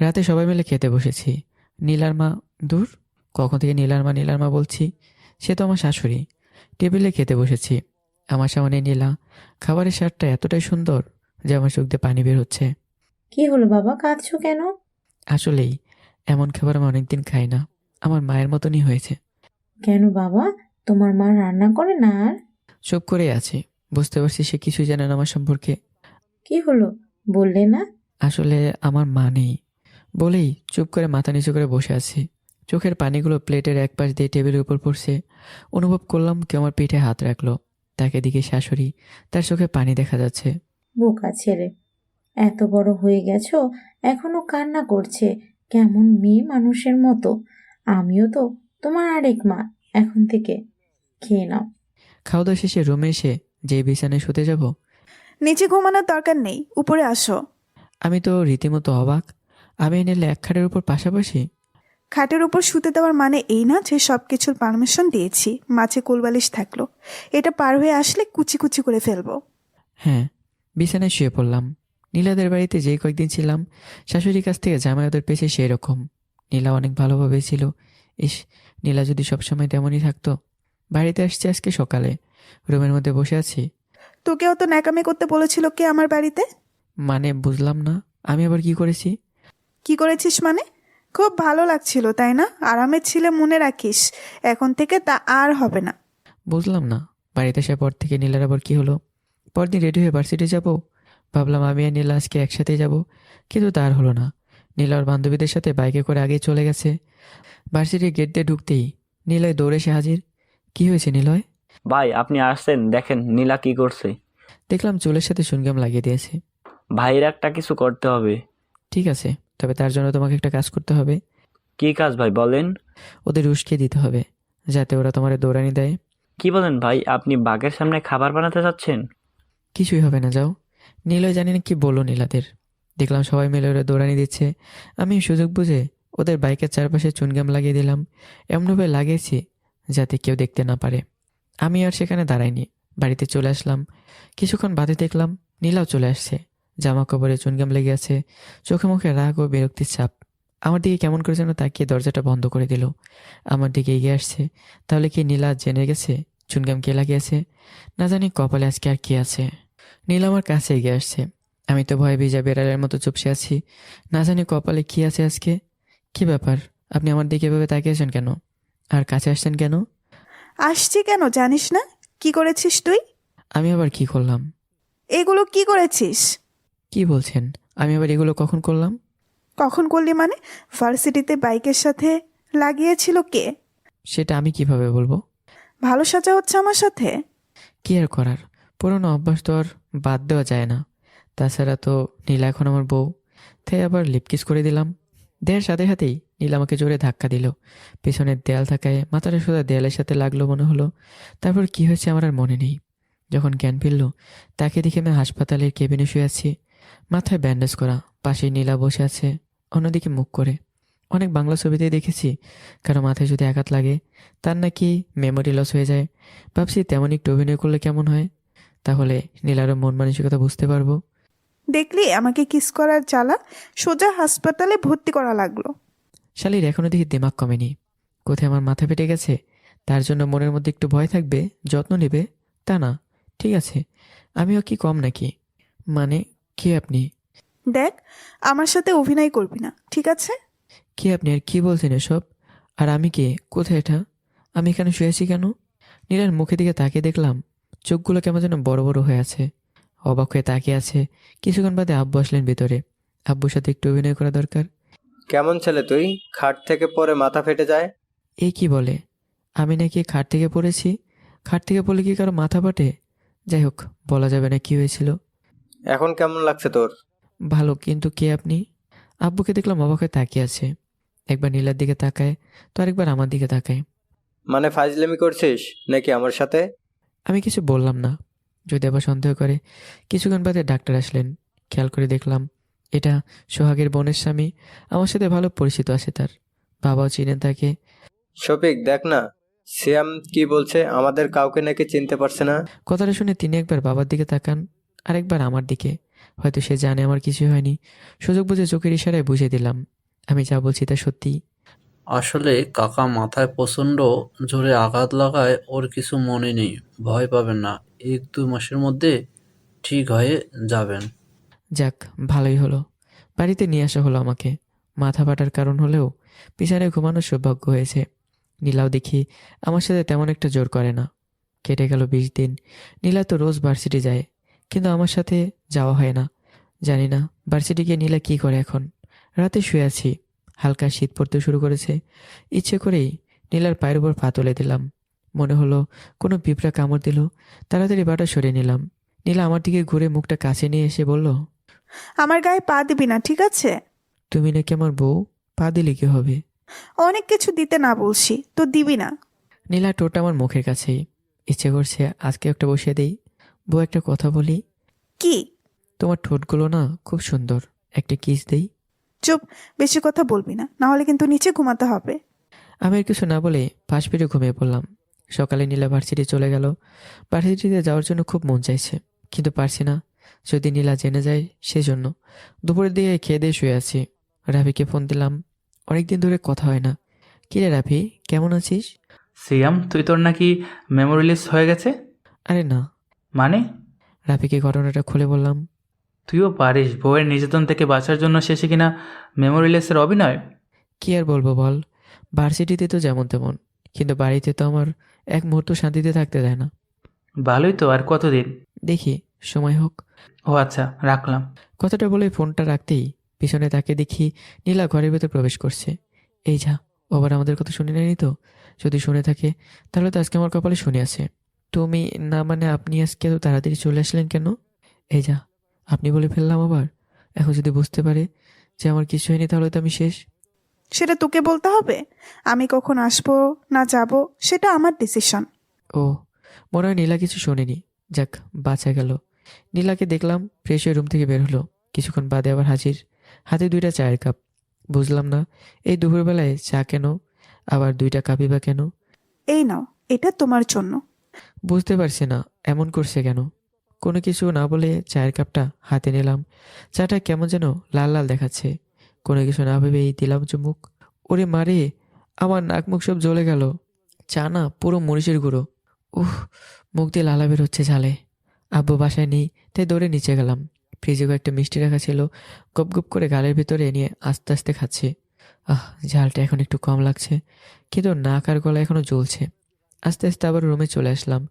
রাতে সবাই মিলে খেতে বসেছি। নীলার মা, দূর, কখন থেকে নীলার মা বলছি, সে তো আমার শাশুড়ি। টেবিলে খেতে বসেছি। আমার সামনে নীলা। খাবারের স্বাদটা এতটাই সুন্দর যে আমার চোখ দিয়ে পানি বের হচ্ছে। কি হলো বাবা, কাঁদছো কেন? আসলেই এমন খাবার আমি অনেকদিন খাই না। আমার মায়ের মতনই হয়েছে। কেন বাবা, তোমার মা রান্না করে না? আর চুপ করে আছে, বুঝতে পারছি সে কিছুই জানে না আমার সম্পর্কে। কি হলো, বললে না? আসলে আমার মা নেই বলেই চুপ করে মাথা নিচু করে বসে আছি। চোখের পানিগুলো প্লেটের এক পাশ দিয়ে টেবিলের উপর পড়ছে। অনুভব করলাম কেউ আমার পিঠে হাত রাখলো। তাকে দিকে শাশুড়ি, তার চোখে পানি দেখা যাচ্ছে। বোকা ছেলে, এত বড় হয়ে গেছো, এখনো কান্না করছে, কেমন মেয়ে মানুষের মতো। আমিও তো তোমার আরেক মা, এখন থেকে খেয়ে নাও। খাওয়া দাওয়া শেষে রুমে এসে যে বিছানায় শুতে যাব। নিচে ঘুমানোর দরকার নেই, উপরে আসো। আমি তো রীতিমতো অবাক। আমি নিলে এক খাটের উপর পাশাপাশি। খাটের উপর শুতে দেওয়ার মানে এই না যে সব কিছুর পারমিশন দিয়েছি। মাঝে কোলবালিশ থাকলো, এটা পার হয়ে আসলে কুচি কুচি করে ফেলবো। হ্যাঁ, বিছানায় শুয়ে পড়লাম। নীলাদের বাড়িতে যেই কয়েকদিন ছিলাম, শাশুড়ির কাছ থেকে জামাই ওদের পেয়েছে সেই রকম। নীলা অনেক ভালোভাবে ছিল। ইস, নীলা যদি সবসময় তেমনই থাকতো। বাড়িতে আসছি আজকে সকালে, রুমের মধ্যে বসে আছি। তোকেও তো ন্যাকামি করতে বলেছিল কে আমার বাড়িতে? মানে বুঝলাম না, আমি আবার কি করেছি? কি করেছিস মানে? খুব ভালো লাগছিল তাই না? আরামের ছিলে, মনে রাখিস, এখন থেকে তা আর হবে না। বুঝলাম না, বাড়িতে আসার পর থেকে নীলার আবার কি হলো? পরদিন রেডি হয়ে ভার্সিটি যাব। ভাবলাম আমি আর নীলা আজকে একসাথেই যাব, কিন্তু তার হলো না। নীলার বান্ধবীদের সাথে বাইকে করে আগে চলে গেছে। ভার্সিটির গেট দিয়ে ঢুকতেই নীলয় দৌড়ে এসে হাজির। কি হয়েছে নীলয়? ভাই আপনি আসছেন, দেখেন নীলা কি করছে। দেখলাম চুলের সাথে চুনগাম লাগিয়ে দিয়েছে। ভাইয়ের একটা কিছু করতে হবে। ঠিক আছে, তবে তার জন্য তোমাকে একটা কাজ করতে হবে। কি কাজ ভাই বলেন? ওদের উস্কে দিতে হবে, যাতে ওরা তোমার দৌড়ানি দেয়। কি বলেন ভাই, আপনি বাঘের সামনে খাবার বানাতে চাচ্ছেন? কিছুই হবে না, যাও। নীলয় জানি না কি বললো নীলাদের। দেখলাম সবাই মিলে ওরা দৌড়ানি দিচ্ছে। আমি সুযোগ বুঝে ওদের বাইকের চারপাশে চুনগাম লাগিয়ে দিলাম। এমনভাবে লাগিয়েছি যাতে কেউ দেখতে না পারে। আমি আর সেখানে দাঁড়াইনি, বাড়িতে চলে আসলাম। কিছুক্ষণ বাদে দেখলাম নীলাও চলে আসছে। জামা কাপড়ে চুনগাম লেগে আছে, চোখে মুখে রাগ ও বিরক্তির ছাপ। আমার দিকে কেমন করে যেন তাকিয়ে দরজাটা বন্ধ করে দিল। আমার দিকে এগিয়ে আসছে। তাহলে কি নীলা জেনে গেছে চুনগাম কে লাগিয়েছে? না জানি কপালে আজকে আর কি আছে। নীলা আমার কাছে এগিয়ে আসছে। আমি তো ভয়ে ভিজা বেড়ালের মতো চুপসে আছি। না জানি কপালে কি আছে আজকে। কি ব্যাপার, আপনি আমার দিকে এভাবে তাকিয়েছেন কেন? আর কাছে আসছেন কেন? আসছি কেন জানিস না? কি করেছিস তুই? আমি আবার কি করলাম? এগুলো কি করেছিস? কি বলছেন? আমি আবার এগুলো কখন করলাম? কখন করলি মানে? ভার্সিটিতে বাইকের সাথে লাগিয়েছিল কে? সেটা আমি কিভাবে বলবো? ভালো সাজা হচ্ছে আমার সাথে? কি আর করার, পুরোনো অভ্যাস তো আর বাদ দেওয়া যায় না। তাছাড়া তো নীলা এখন আমার বউ, তাই আবার লিপকিস করে দিলাম। দেওয়ার সাথে সাথেই নীলা আমাকে জোরে ধাক্কা দিল। পেছনের দেয়াল থাকায় মাথাটা সোজা দেয়ালের সাথে লাগলো মনে হলো। তারপর কি হয়েছে আমার আর মনে নেই। যখন জ্ঞান ফিরল তাকে দেখে আমি হাসপাতালের কেবিনে শুয়ে আছি, মাথায় ব্যান্ডেজ করা। পাশেই নীলা বসে আছে, অন্যদিকে মুখ করে। অনেক বাংলা ছবিতেই দেখেছি কারো মাথায় যদি আঘাত লাগে তার নাকি মেমোরি লস হয়ে যায়। ভাবছি তেমন একটু অভিনয় করলে কেমন হয়, তাহলে নীলারও মন মানসিকতা বুঝতে পারবো। দেখলি আমাকে কিস করার জ্বালা, সোজা হাসপাতালে ভর্তি করা লাগলো। শালির এখনো দেখি দিমাগ কমেনি। কোথায় আমার মাথা ফেটে গেছে তার জন্য মনের মধ্যে একটু ভয় থাকবে, যত্ন নেবে তা না। ঠিক আছে, আমিও কি কম নাকি? মানে কি আপনি? দেখ, আমার সাথে অভিনয় করবি না, ঠিক আছে? কি আপনি আর কি বলছেন এসব? আর আমি কে? কোথায় এটা? আমি এখানে শুয়েছি কেন? নীলার মুখের দিকে তাকিয়ে দেখলাম চোখগুলো কেমন যেন বড় বড় হয়ে আছে। অবাক হয়ে তাকিয়ে আছে। কিছুক্ষণ বাদে আব্বু আসলেন ভিতরে। আব্বুর সাথে একটু অভিনয় করা দরকার। কেমন ছেলে তুই, খাট থেকে পড়ে মাথা ফেটে যায়? এ কি বলে? আমি নাকি খাট থেকে পড়েছি? খাট থেকে পড়লে কি কারো মাথা ফাটে? যাই হোক, বলা যাবে না কি হয়েছিল। এখন কেমন লাগছে তোর? ভালো, কিন্তু কে আপনি? আব্বুকে দেখলাম অবাক হয়ে তাকিয়ে আছে। একবার নীলার দিকে তাকায় তো আরেকবার আমার দিকে তাকায়। মানে ফাজলামি করছিস নাকি আমার সাথে? আমি কিছু বললাম না, যদি আবার সন্দেহ করে। কিছুক্ষণ বাদে ডাক্তার আসলেন। খেয়াল করে দেখলাম এটা সোহাগের বোনের স্বামী। আমার সাথে ভালো পরিচিত আছে তার, বাবাও চিনেন তাকে। শফিক দেখ না, সিয়াম কি বলছে, আমাদের কাউকে নাকি চিনতে পারছে না। কথাটা শুনে তিনি একবার বাবার দিকে তাকান, আরেকবার আমার দিকে। হয়তো সে জানে আমার কিছু হয়নি। সুযোগ বুঝে চোখের ইশারায় বুঝিয়ে দিলাম আমি যা বলছি তা সত্যি। আসলে কাকা মাথায় প্রচণ্ড জোরে আঘাত লাগায় ওর কিছু মনে নেই, ভয় পাবেন না, 1-2 মাসের মধ্যে ঠিক হয়ে যাবেন। যাক, ভালোই হলো, বাড়িতে নিয়ে আসা হলো আমাকে। মাথা ফাটার কারণ হলেও পিছনে ঘুমানোর সৌভাগ্য হয়েছে। নীলাও দেখি আমার সাথে তেমন একটা জোর করে না। কেটে গেল 20 দিন। নীলা তো রোজ ভার্সিটি যায়, কিন্তু আমার সাথে যাওয়া হয় না। জানি না ভার্সিটি গিয়ে নীলা কি করে এখন। রাতে শুয়ে আছি, হালকা শীত পড়তে শুরু করেছে। ইচ্ছে করেই নীলার পায়ের উপর পা তুলে দিলাম। মনে হলো কোনো পিঁপড়া কামড় দিল। তাড়াতাড়ি বাটা সরিয়ে নিলাম। নীলা আমার দিকে ঘুরে মুখটা কাছে নিয়ে এসে বলল, আমার গায়ে পা দিবি না, ঠিক আছে? তুমি নাকি আমার বউ, পা দিলে কি হবে? অনেক কিছু দিতে না বলছি, তো দিবি না? নীলা টোটা আমার মুখের কাছেই। ইচ্ছে করছে আজকে একটা বসিয়ে দেই। বউ, একটা কথা বলি। কি? তোমার ঠোঁটগুলো না খুব সুন্দর, একটা কিস দেই। চুপ, বেশি কথা বলবি না, না হলে কিন্তু নিচে ঘুমাতে হবে। আমি আর কিছু না বলে পাশ ফিরে ঘুমিয়ে পড়লাম। সকালে নীলা ভার্সিটি চলে গেল। ভার্সিটিতে যাওয়ার জন্য খুব মন চাইছে, কিন্তু পারছি না, যদি নীলা জেনে যায় সেজন্য। দুপুরের দিকে খেয়ে দিয়ে শুয়ে আছি। রাফিকে ফোন দিলাম, অনেকদিন ধরে কথা হয় না। কিরে রাফি, কেমন আছিস? সিয়াম, তুই তোর নাকি মেমোরি লিস্ট হয়ে গেছে? আরে না। মানে? রাফিকে ঘটনাটা খুলে বললাম। তুইও পারিস বউয়ের নির্যাতন থেকে বাঁচার জন্য শেষে কিনা মেমোরি লিস্টের অভিনয়। কি আর বলবো বল, ভার্সিটিতে তো যেমন তেমন, কিন্তু বাড়িতে তো আমার এক মুহূর্ত শান্তিতে থাকতে দেয় না। ভালোই তো, আর কতদিন? দেখি, সময় হোক। ও আচ্ছা, রাখলাম। কথাটা বলে ফোনটা রাখতেই পিছনে তাকে দেখি নীলা ঘরের ভেতর প্রবেশ করছে। এই যা, ও আবার আমাদের কথা শুনে নেয়নি তো? যদি শুনে থাকে তাহলে তো আজকে আমার কপালে শুনে আছে। তুমি না, মানে আপনি আজকে এত তাড়াতাড়ি চলে আসলেন কেন? এই যা, আপনি বলে ফেললাম আবার। এখন যদি বুঝতে পারে যে আমার কিছু হয়নি তাহলে তো আমি শেষ। সেটা তোকে বলতে হবে? আমি কখন আসবো না যাব সেটা আমার ডিসিশন। ও, মনে হয় নীলা কিছু শোনেনি। যাক, বাঁচা গেল। নীলাকে দেখলাম ফ্রেশ হয়ে রুম থেকে বের হলো। কিছুক্ষণ বাদে আবার হাজির, হাতে 2টা চায়ের কাপ। বুঝলাম না এই দুপুরবেলায় চা কেন, আবার 2টা কাপই বা কেন। এই নাও, এটা তোমার জন্য। বুঝতে পারছি না এমন করছে কেন। কোনো কিছু না বলে চায়ের কাপটা হাতে নিলাম। চাটা কেমন যেন লাল লাল দেখাচ্ছে। কোনো কিছু না ভেবেই দিলাম চুমুক। ওরে মারে, আমার নাক মুখ সব জ্বলে গেল। চা না পুরো মরিচের গুঁড়ো। উহ, মুখ দিয়ে লালা বের হচ্ছে ঝালে। আব্বু বাসায় নেই, তাই দৌড়ে নিচে গেলাম। ফ্রিজে কয়েকটা মিষ্টি রাখা ছিল, গপ গপ করে গালের ভিতরে নিয়ে আস্তে আস্তে খাচ্ছি। ঝালটা এখন একটু কম লাগছে, কিন্তু নাক আর গলা এখনো জ্বলছে। আস্তে আস্তে আবার রুমে চলে আসলাম।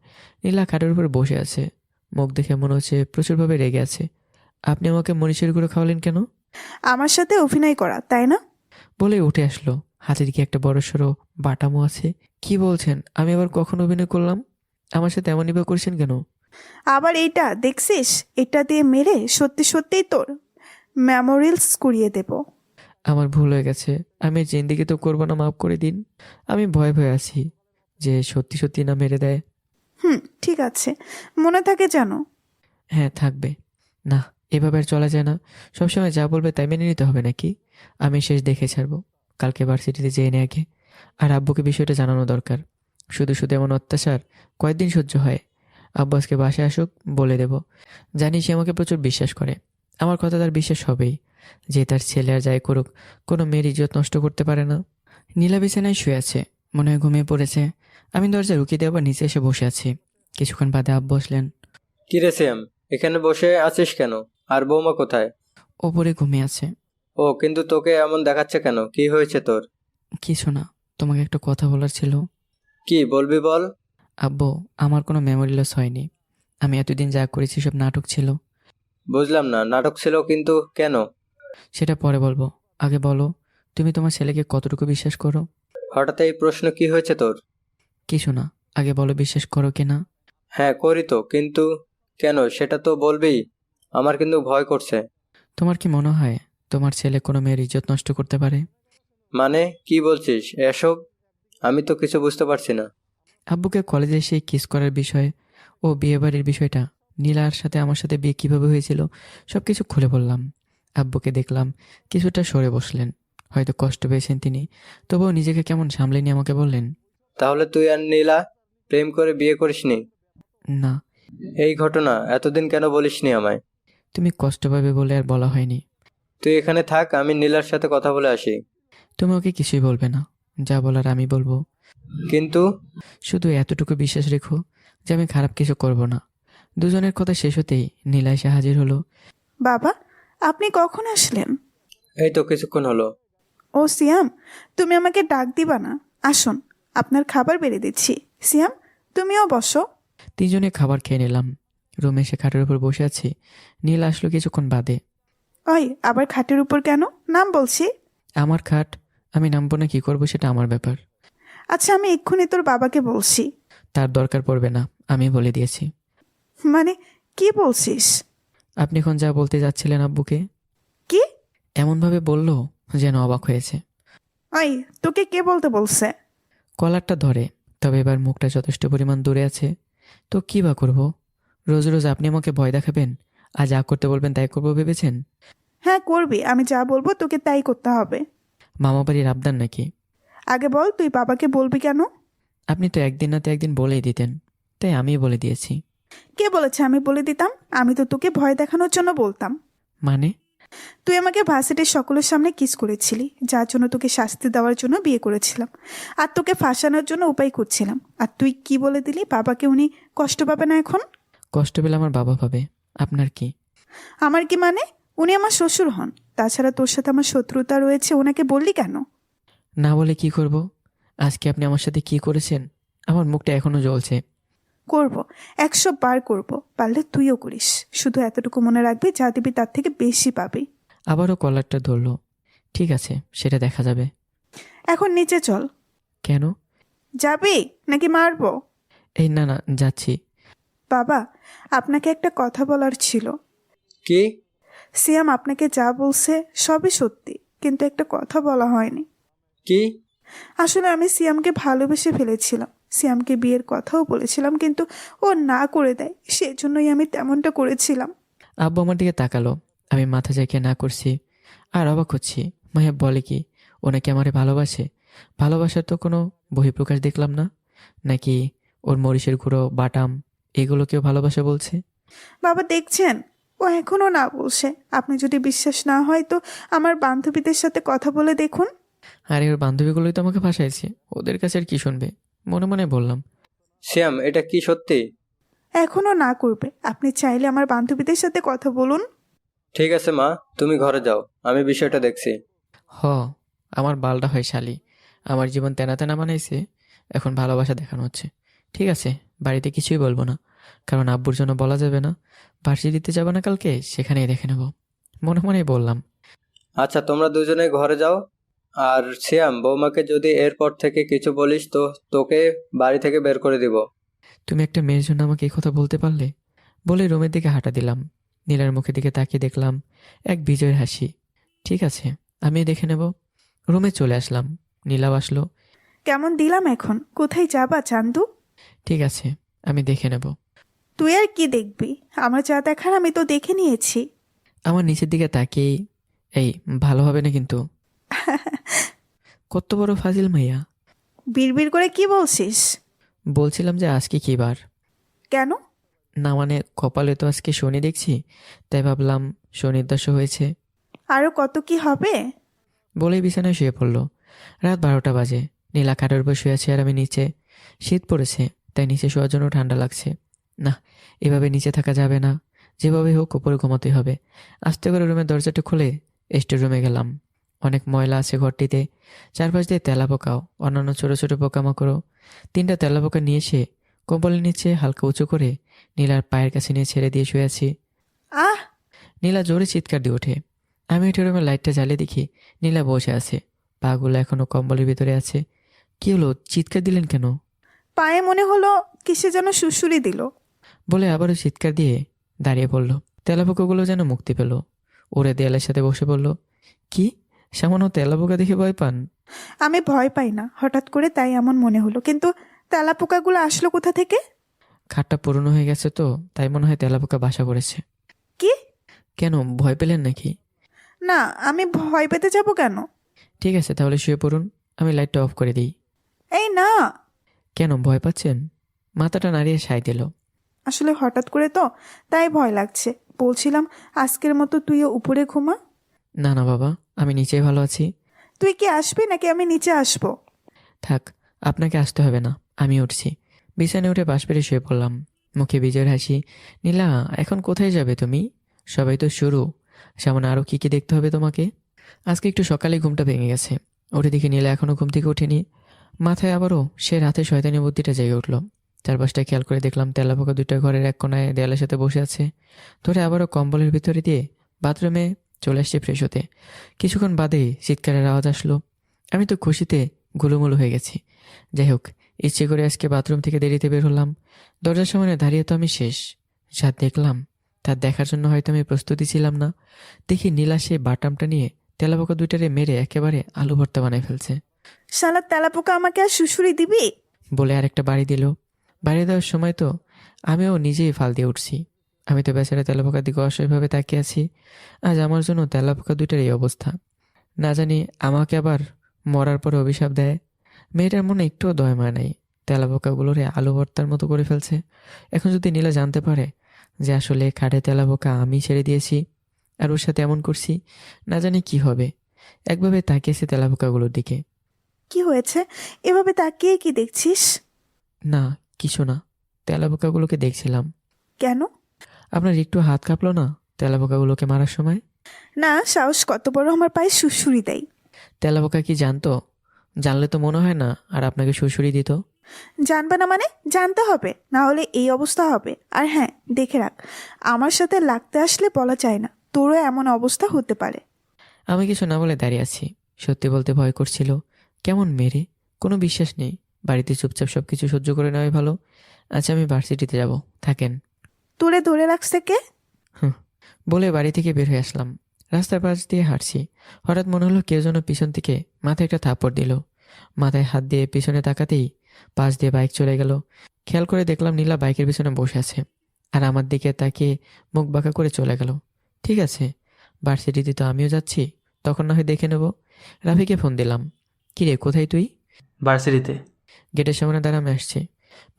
নীলা খাটের উপর বসে আছে, মুখ দেখে মনে হচ্ছে প্রচুরভাবে রেগে আছে। আপনি আমাকে মরিচের গুঁড়ো খাওয়ালেন কেন? আমার সাথে অভিনয় করা, তাই না? বলে উঠে আসলো। হাতে দিকে একটা বড়সড় বাটামো আছে। কি বলছেন? আমি আবার কখন অভিনয় করলাম? আমার সাথে এমনই বা করছেন কেন? আবার এইটা দেখছিস, এটা দিয়ে মেরে সত্যি সত্যিই তোর মেমোরিয়ালস কুড়িয়ে দেব। আমার ভুল হয়ে গেছে, আমি জিন্দিগি তো করবো না, মাফ করে দিন। আমি ভয় ভয়ে আছি যে সত্যি সত্যি না মেরে দেয়। ঠিক আছে, মনে থাকে জানো। হ্যাঁ, থাকবে। না, এভাবে আর চলা যায় না। সবসময় যা বলবে তাই মেনে নিতে হবে নাকি? আমি শেষ দেখে ছাড়বো। কালকে ভার্সিটিতে যেয়ে নে আগে। আর আব্বুকে বিষয়টা জানানো দরকার। শুধু শুধু এমন অত্যাচার কয়েকদিন সহ্য হয়? আব্বু আজকে বাসায় আসুক, বলে দেব। জানি সে আমাকে প্রচুর বিশ্বাস করে। আমার কথা তার বিশ্বাস হবেই, যে তার ছেলে আর যাই করুক কোনো মেয়ের ইজ্জত নষ্ট করতে পারে না। নীলা বিছানায় শুয়ে আছে, মনে হয় ঘুমিয়ে পড়েছে। আমি দরজা রুকিয়ে দিয়ে আবার নিচে এসে বসে আছি। কিছুক্ষণ বাদে আব্বু আসলেন। কিরে শ্যাম, এখানে বসে আছিস কেন? আর বৌমা কোথায়? ওপরে ঘুমিয়ে আছে। ও, কিন্তু তোকে এমন দেখাচ্ছে কেন? কি হয়েছে তোর? কিছু না, তোমাকে একটা কথা বলার ছিল। কি বলবি বল। আব্বু, আমার কোনো মেমোরি লস হয়নি। আমি এতদিন যা করেছি সব নাটক ছিল। বুঝলাম না, নাটক ছিল কিন্তু কেন? সেটা পরে বলবো, আগে বলো তুমি তোমার ছেলেকে কতটুকু বিশ্বাস করো? হঠাৎ এই প্রশ্ন কি হয়েছে তোর? কিছু না, আগে বলো বিশ্বাস করো কি না। হ্যাঁ করি তো, কিন্তু কেন সেটা তো বলবি। আমার কিন্তু ভয় করছে। তোমার কি মনে হয় তোমার ছেলে কোনো মেয়ের ইজ্জত নষ্ট করতে পারে? মানে কি বলছিস এসব? আমি তো কিছু বুঝতে পারছি না। আব্বুকে কলেজে এসে কিস করার বিষয় ও বিয়েবাড়ির বিষয়টা, নীলার সাথে আমার সাথে বিয়ে কিভাবে হয়েছিল সব কিছু খুলে বললাম। আব্বুকে দেখলাম কিছুটা সরে বসলেন। হয়তো কষ্ট পেয়েছেন তিনি, তবুও নিজেকে কেমন সামলে নিয়ে আমাকে বললেন, তাহলে তুই আর নীলা প্রেম করে বিয়ে করিসনি? না। এই ঘটনা এতদিন কেন বলিসনি আমায়? তুমি কষ্ট পাবে বলে আর বলা হয়নি। তুই এখানে থাক, আমি নীলার সাথে কথা বলে আসি। তুমি ওকে কিছুই বলবে না, যা বলার আমি বলবো। কিন্তু শুধু এতটুকু বিশ্বাস রেখো যে আমি খারাপ কিছু করব না। দুজনের কথা শেষ হতেই নীলা এসে হাজির হলো। বাবা, আপনি কখন আসলেন? এই তো কিছুক্ষণ হলো। ও সিয়াম, তুমি আমাকে ডাক দিবা না? আসুন, আপনার খাবার বেড়ে দিচ্ছি। সিয়াম, তুমিও বসো। তিনজনে খাবার খেয়ে নিলাম। রুমে এসে খাটের উপর বসে আছি। নীল আসলো কিছুক্ষণ বাদে। ওই, আবার খাটের উপর কেন? নাম বলছি। আমার খাট, আমি নামবো না কি করবো সেটা আমার ব্যাপার। আচ্ছা, আমি এক্ষুনি তোর বাবাকে বলছি। তার দরকার পড়বে না, আমি বলে দিয়েছি। মানে কি বলছিস? আপনি এখন যা বলতে যাচ্ছিলেন আব্বুকে। কি? এমনভাবে বললো যেন অবাক হয়েছে। ওই, তোকে কে বলতে বলছে? কলারটা ধরে, তবে এবার মুখটা যথেষ্ট পরিমাণ দূরে আছে। তো কি বা করবো? রোজ রোজ আপনি আমাকে ভয় দেখাবেন, আর যা করতে বলবেন তাই করবো ভেবেছেন? হ্যাঁ করবি, আমি যা বলবো তোকে তাই করতে হবে। মামা বাড়ির আবদার নাকি? আগে বল, তুই বাবাকে বলবি কেন? আপনি তো একদিন নাতে একদিন বলেই দিতেন, তাই আমি বলে দিয়েছি। কে বলেছে আমি বলে দিতাম? আমি তো তোকে ভয় দেখানোর জন্য বলতাম। মানে? তুই আমাকে ভার্সিটির সকলের সামনে কিস করেছিলি, যার জন্য তোকে শাস্তি দেওয়ার জন্য বিয়ে করেছিলাম, আর তোকে ফাঁসানোর জন্য উপায় খুঁজছিলাম। আর তুই কি বলে দিলি বাবাকে? উনি কষ্ট পাবে না এখন? কষ্ট পেলে আমার বাবা পাবে, আপনার কি? আমার কি মানে? উনি আমার শ্বশুর হন। তাছাড়া তোর সাথে আমার শত্রুতা রয়েছে, ওনাকে বললি কেন? না বলে কি করব? আজকে আপনি আমার সাথে কি করেছেন, আমার মুখটা এখনো জ্বলছে। করব, 100 বার করব, পারলে তুইও করিস। শুধু এতটুকু মনে রাখবি, যা দিবি তার থেকে বেশি পাবি। আবারও কলারটা ধরলো। ঠিক আছে, সেটা দেখা যাবে। এখন নিচে চল। কেন? যাবি নাকি মারবো? এই না না, যাচ্ছি। বাবা, আপনাকে একটা কথা বলার ছিল। কি? সিয়াম আপনাকে যা বলছে সবই সত্যি, কিন্তু একটা কথা বলা হয়নি। কি? আসলে আমি সিয়ামকে ভালোবেসে ফেলেছিলাম, শ্যামকে বিয়ের কথাও বলেছিলাম, কিন্তু ও না করে দেয়, সেজন্যই আমি তেমনটা করেছিলাম। আব্বু আমার দিকে তাকালো। আমি মাথা ঝাঁকিয়ে না করছি। আর অবাক হচ্ছি, মায়া বলে কি ও নাকি আমারে ভালোবাসে? ভালোবাসার তো কোনো বহিঃপ্রকাশ দেখলাম না। নাকি ওর মরিচের গুঁড়ো, বাটাম এগুলোকেও ভালোবাসা বলছে? বাবা দেখছেন, ও এখনো না বলছে। আপনি যদি বিশ্বাস না হয় তো আমার বান্ধবীদের সাথে কথা বলে দেখুন। আরে ওর বান্ধবীগুলোই তো আমাকে ফাঁসাইছে, ওদের কাছে আর কি শুনবে? মনে মনে বললাম। শ্যাম, এটা কি সত্যি? এখনো না করবে। আপনি চাইলে আমার বান্ধবীদের সাথে কথা বলুন। ঠিক আছে মা, তুমি ঘরে যাও, আমি বিষয়টা দেখছি। হ, আমার বালটা হয় শালি। আমার জীবন তেনা তেনা বানাইছে, এখন ভালোবাসা দেখানো হচ্ছে। ঠিক আছে, বাড়িতে কিছুই বলবো না, কারণ আব্বুর জন্য বলা যাবে না। ভার্সিটিতে যাবো না কালকে, সেখানেই দেখে নেব। মনে মনেই বললাম। আচ্ছা, তোমরা দুজনে ঘরে যাও। আর শ্যাম, বৌমাকে যদি এরপর থেকে কিছু বলিস তো তোকে বাড়ি থেকে বের করে দিব। তুমি একটা মেয়ের জন্য আমাকে এই কথা বলতে পারলে? বলে রুমের দিকে হাঁটা দিলাম। নীলার মুখের দিকে তাকিয়ে দেখলাম এক বিজয়ের হাসি। ঠিক আছে, আমি দেখে নেব। রুমে চলে আসলাম। নীলাও আসলো। কেমন দিলাম এখন? কোথায় যাবা চান্দু? ঠিক আছে, আমি দেখে নেব। তুই আর কি দেখবি? আমার যা দেখার আমি তো দেখে নিয়েছি। আমার নিচের দিকে তাকিয়েই, এই ভালো হবে না কিন্তু। কত বড় ফাজিল মাইয়া। বিড়বিড় করে কি বলছিস? বলছিলাম যে আজকে কি বার? কেন? না মানে কপালে তো আজকে শনি দেখছি, তাই ভাবলাম শনির দশা হয়েছে। আরো কত কি হবে? বলেই বিছানায় শুয়ে পড়লো। রাত 12টা বাজে। নীলা খাটের উপর শুয়ে আছে আর আমি নিচে। শীত পড়েছে, তাই নিচে শোয়ার জন্য ঠান্ডা লাগছে। না, এভাবে নিচে থাকা যাবে না। যেভাবে হোক উপরে ঘুমাতেই হবে। আস্তে করে রুমের দরজাটা খুলে স্টোর রুমে গেলাম। অনেক ময়লা আছে ঘরটিতে, চারপাশ দিয়ে তেলাপোকাও, অন্যান্য ছোট ছোট পোকামাকড়ও। 3টা তেলাপোকা নিয়ে এসে কম্বলের নিচে হালকা উঁচু করে নীলার পায়ের কাছে নিয়ে ছেড়ে দিয়ে শুয়ে আছি। আহ! নীলা জোরে চিৎকার দিয়ে ওঠে। আমি উঠে রুমের লাইটটা জ্বালিয়ে দেখি নীলা বসে আছে, পাগুলো এখনো কম্বলের ভিতরে আছে। কি হলো, চিৎকার দিলেন কেন? পায়ে মনে হলো কিসে যেন সুড়সুড়ি দিল। বলে আবারও চিৎকার দিয়ে দাঁড়িয়ে পড়ল। তেলাপোকাগুলো যেন মুক্তি পেল, ওরে দেয়ালের সাথে বসে পড়ল। কি, সামান্য তেলাপোকা দেখে ভয় পান? আমি ভয় পাই না, হঠাৎ করে তাই এমন মনে হলো। কিন্তু তেলাপোকাগুলো আসলো কোথা থেকে? খাটটা পুরনো হয়ে গেছে তো, তাই মনে হয় তেলাপোকা বাসা করেছে। কি? কেন, ভয় পেলেন নাকি? না, আমি ভয় পেতে যাব কেন? ঠিক আছে, তাহলে শুয়ে পড়ুন, আমি লাইটটা অফ করে দিই। এই না! কেন, ভয় পাচ্ছেন? মাথাটা নাড়িয়ে সায় দিল। আসলে হঠাৎ করে তো, তাই ভয় লাগছে। বলছিলাম আজকের মতো তুইও উপরে ঘুমা। না না বাবা, আমি নিচেই ভালো আছি। তুই কি আসবি নাকি আমি নিচে আসবো? থাক, আপনাকে আসতে হবে না, আমি উঠছি। বিছানায় উঠে পাশ পেরে শুয়ে পড়লাম। মুখে বিজয়ের হাসি। নীলা, এখন কোথায় যাবে তুমি? সবাই তো শুরু, সামনে আরও কি কি দেখতে হবে তোমাকে। আজকে একটু সকালে ঘুমটা ভেঙে গেছে। উঠে দেখি নীলা এখনও ঘুম থেকে ওঠেনি। মাথায় আবারও সে রাতে শয়তানি বুদ্ধিটা জেগে উঠল। চারপাশটা খেয়াল করে দেখলাম তেলাপোকা 2টা ঘরের এক কোনায় দেয়ালের সাথে বসে আছে। ধরে আবারও কম্বলের ভিতরে দিয়ে বাথরুমে চলে আসছে ফ্রেশ হতে। কিছুক্ষণ বাদে চিৎকারের আওয়াজ আসলো। আমি তো খুশিতে গুলুমুলু হয়ে গেছি। যাই হোক, ইচ্ছে করে আজকে বাথরুম থেকে দেরিতে বের হলাম। দরজার সামনে দাঁড়িয়ে তো আমি শেষ। যা দেখলাম তার দেখার জন্য হয়তো আমি প্রস্তুতি ছিলাম না। দেখি নীলা সে বাটামটা নিয়ে তেলাপোকা 2টারে মেরে একেবারে আলু ভর্তা বানায় ফেলছে। শালা তেলাপোকা আমাকে আর সুড়সুড়ি দিবি? বলে আরেকটা বাড়ি দিল। বাড়ি দেওয়ার সময় তো আমিও নিজেই ফাল দিয়ে উঠছি। আমি তো বেচারা তেলাপোকার দিকে অসহায়ভাবে তাকিয়ে আছি। আজ আমার জন্য তেলাপোকা 2টার এই অবস্থা। না জানি আমাকে আবার মরার পরে অভিশাপ দেয়। মেয়েটার মনে একটুও দয়মা নাই। তেলাপোকাগুলোরে আলু ভর্তার মতো করে ফেলছে। এখন যদি নীলা জানতে পারে যে আসলে খাটে তেলাপোকা আমি ছেড়ে দিয়েছি আর ওর সাথে এমন করছি, না জানি কি হবে। একভাবে তাকিয়েছি তেলাপোকাগুলোর দিকে। কি হয়েছে? এভাবে তাকিয়ে কি দেখছিস? না, কিছু না, তেলাপোকাগুলোকে দেখছিলাম। কেন? আপনার একটু হাত কাঁপলো না তেলাপোকাগুলোকে মারার সময়? না, সাহস কত বড় আমার পায়ে সুড়সুড়ি দেয়। তেলাপোকা কি জানতো? জানলে তো মনে হয় না আর আপনাকে সুড়সুড়ি দিত। জানবে না মানে? জানতে হবে, না হলে এই অবস্থা হবে। আর হ্যাঁ, দেখে রাখ, আমার সাথে লাগতে আসলে বলা যায় না তোরও এমন অবস্থা হতে পারে। আমি কিছু না বলে দাঁড়িয়ে আছি। সত্যি বলতে ভয় করছিল। কেমন মেরে, কোনো বিশ্বাস নেই। বাড়িতে চুপচাপ সব কিছু সহ্য করে নেওয়াই ভালো। আচ্ছা, আমি ভার্সিটিতে যাব, থাকেন। তোরে ধরে রাখছে কে? বলে বাড়ি থেকে বের হয়ে আসলাম। রাস্তার পাশ দিয়ে হাঁটছি। হঠাৎ মনে হলো কেউ যেন পিছন থেকে মাথায় একটা থাপ্পড় দিল। মাথায় হাত দিয়ে পিছনে তাকাতেই পাশ দিয়ে বাইক চলে গেল। খেয়াল করে দেখলাম নীলা বাইকের পিছনে বসে আছে আর আমার দিকে তাকিয়ে মুখ বাঁকা করে চলে গেল। ঠিক আছে, ভার্সিটিতে তো আমিও যাচ্ছি, তখন না হয় দেখে নেব। রাফিকে ফোন দিলাম। কিরে, কোথায় তুই? ভার্সিটিতে। গেটের সামনে দাঁড়া, আমি আসছি।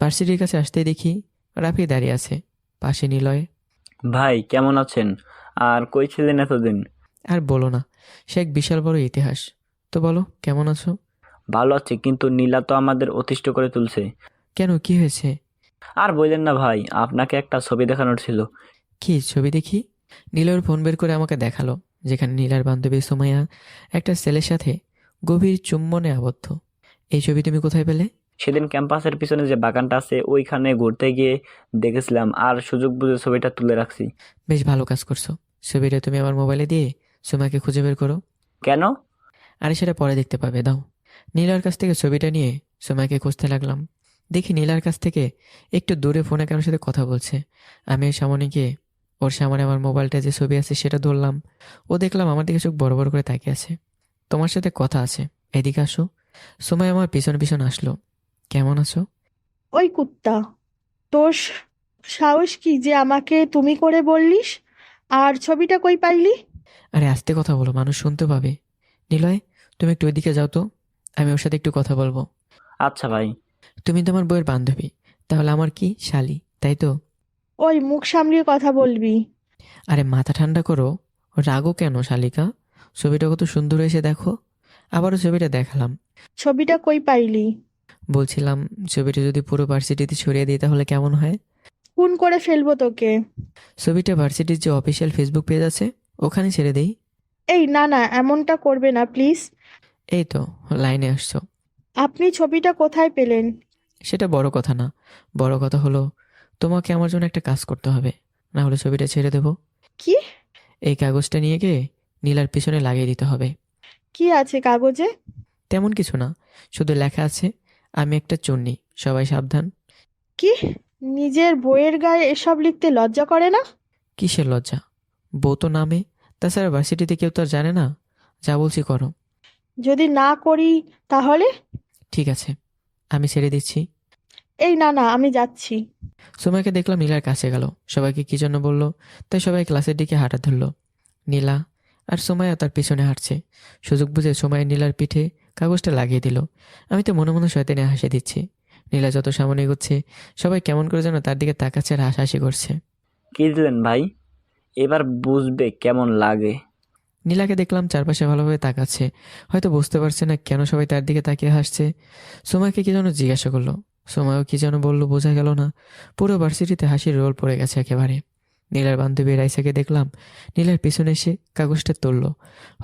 ভার্সিটির কাছে আসতেই দেখি রাফি দাঁড়িয়ে আছে, পাশে নিলয়। ভাই কেমন আছেন? আর কই ছিলেন এতদিন? আর বলো না, সে এক বিশাল বড় ইতিহাস। তো বলো, কেমন আছো? ভালো আছি, কিন্তু নীলা তো আমাদের অতিষ্ঠ করে তুলছে। কেন, কি হয়েছে? আর বললেন না ভাই, আপনাকে একটা ছবি দেখানোর ছিল। কি ছবি দেখি? নীলয়ের ফোন বের করে আমাকে দেখালো, যেখানে নীলার বান্ধবী সুমাইয়া একটা ছেলের সাথে গভীর চুম্বনে আবদ্ধ। এই ছবি তুমি কোথায় পেলে? সেদিন ক্যাম্পাসের পিছনে যে বাগানটা আছে ওইখানে ঘুরতে গিয়ে দেখেছিলাম, আর সুযোগ বুঝে ছবিটা তুলে রাখছি। বেশ ভালো কাজ করছো। ছবিটা তুমি আমার মোবাইলে দিয়ে সুমাইয়াকে খুঁজে বের করো। কেন? আরে সেটা পরে দেখতে পাবে, দাও। নীলার কাছ থেকে ছবিটা নিয়ে সুমাইয়াকে খুঁজতে লাগলাম। দেখি নীলার কাছ থেকে একটু দূরে ফোনে কারোর সাথে কথা বলছে। আমি ওর সামনে গিয়ে ওর সামনে আমার মোবাইলটা যে ছবি আছে সেটা ধরলাম। ও দেখলাম আমার দিকে চোখ বড় বড় করে তাকিয়ে আছে। তোমার সাথে কথা আছে, এদিকে আসো। সুমাইয়া আমার পিছন পিছন আসলো। কেমন আছো? ওই কুত্তা, তোর সাহস কি যে আমাকে তুমি করে বললিস? আর ছবিটা কই পাইলি? আরে আস্তে কথা বলো, মানুষ শুনতে পাবে। নিলয়, তুমি একটু ওইদিকে যাও তো, আমি ওর সাথে একটু কথা বলবো। আচ্ছা ভাই। তুমি তোমার বইয়ের বান্ধবী, তাহলে আমার কি শালি, তাই তো? ওই মুখ সামলিয়ে কথা বলবি। আরে মাথা ঠান্ডা করো, রাগো কেন শালিকা? ছবিটা কত সুন্দর হয়েছে দেখো। আবারও ছবিটা দেখালাম। ছবিটা কই পাইলি? বলছিলাম ছবিটা যদি পুরো ভার্সিটিতে ছড়িয়ে দিই তাহলে কেমন হয়? খুন করে ফেলবো তোকে। ছবিটা ভার্সিটির যে অফিসিয়াল ফেসবুক পেজ আছে ওখানে ছেড়ে দেই। এই না না, এমনটা করবে না প্লিজ। এই তো লাইনে আসছো। আপনি ছবিটা কোথায় পেলেন? সেটা বড় কথা না, বড় কথা হলো তোমাকে আমার জন্য একটা কাজ করতে হবে, না হলে ছবিটা ছেড়ে দেবো। কি? এই কাগজটা নিয়ে গিয়ে নীলার পিছনে লাগিয়ে দিতে হবে। কি আছে কাগজে? তেমন কিছু না, শুধু লেখা আছে আমি একটা চুন্নি, সবাই সাবধান। কি? নিজের বইয়ের গায়ে এসব লিখতে লজ্জা করে না? কিসের লজ্জা? বউ তো নামে, তাছাড়া ভার্সিটিতে কেউ তো আর জানে না। যা বলছি করো। যদি না করি তাহলে? ঠিক আছে, আমি ছেড়ে দিচ্ছি। এই না না, আমি যাচ্ছি। সুমাইকে দেখলাম নীলার কাছে গেল, সবাইকে কি জন্য বললো, তাই সবাই ক্লাসের দিকে হাঁটা ধরলো। নীলা আর সুমাইয়া তার পিছনে হাঁটছে। সুযোগ বুঝে সুমাইয়া নীলার পিঠে কাগজটা লাগিয়ে দিল। আমি তো মনে মনে শয়তানে হাসি দিচ্ছি। নীলা যত সামনে এগোচ্ছে সবাই কেমন করে যেন তার দিকে তাকাচ্ছে আর হাসাহাসি করছে। কি দিলেন ভাই? এবার বুঝবে কেমন লাগে। নীলাকে দেখলাম চারপাশে ভালোভাবে তাকাচ্ছে, হয়তো বুঝতে পারছে না কেন সবাই তার দিকে তাকিয়ে হাসছে। সুমাইকে কি যেন জিজ্ঞাসা করলো, সুমাইও কি যেন বললো, বোঝা গেল না। পুরো ভার্সিটিতে হাসির রোল পড়ে গেছে একেবারে। নীলার বান্ধবী রাইসাকে দেখলাম নীলার পিছনে এসে কাগজটা তুললো,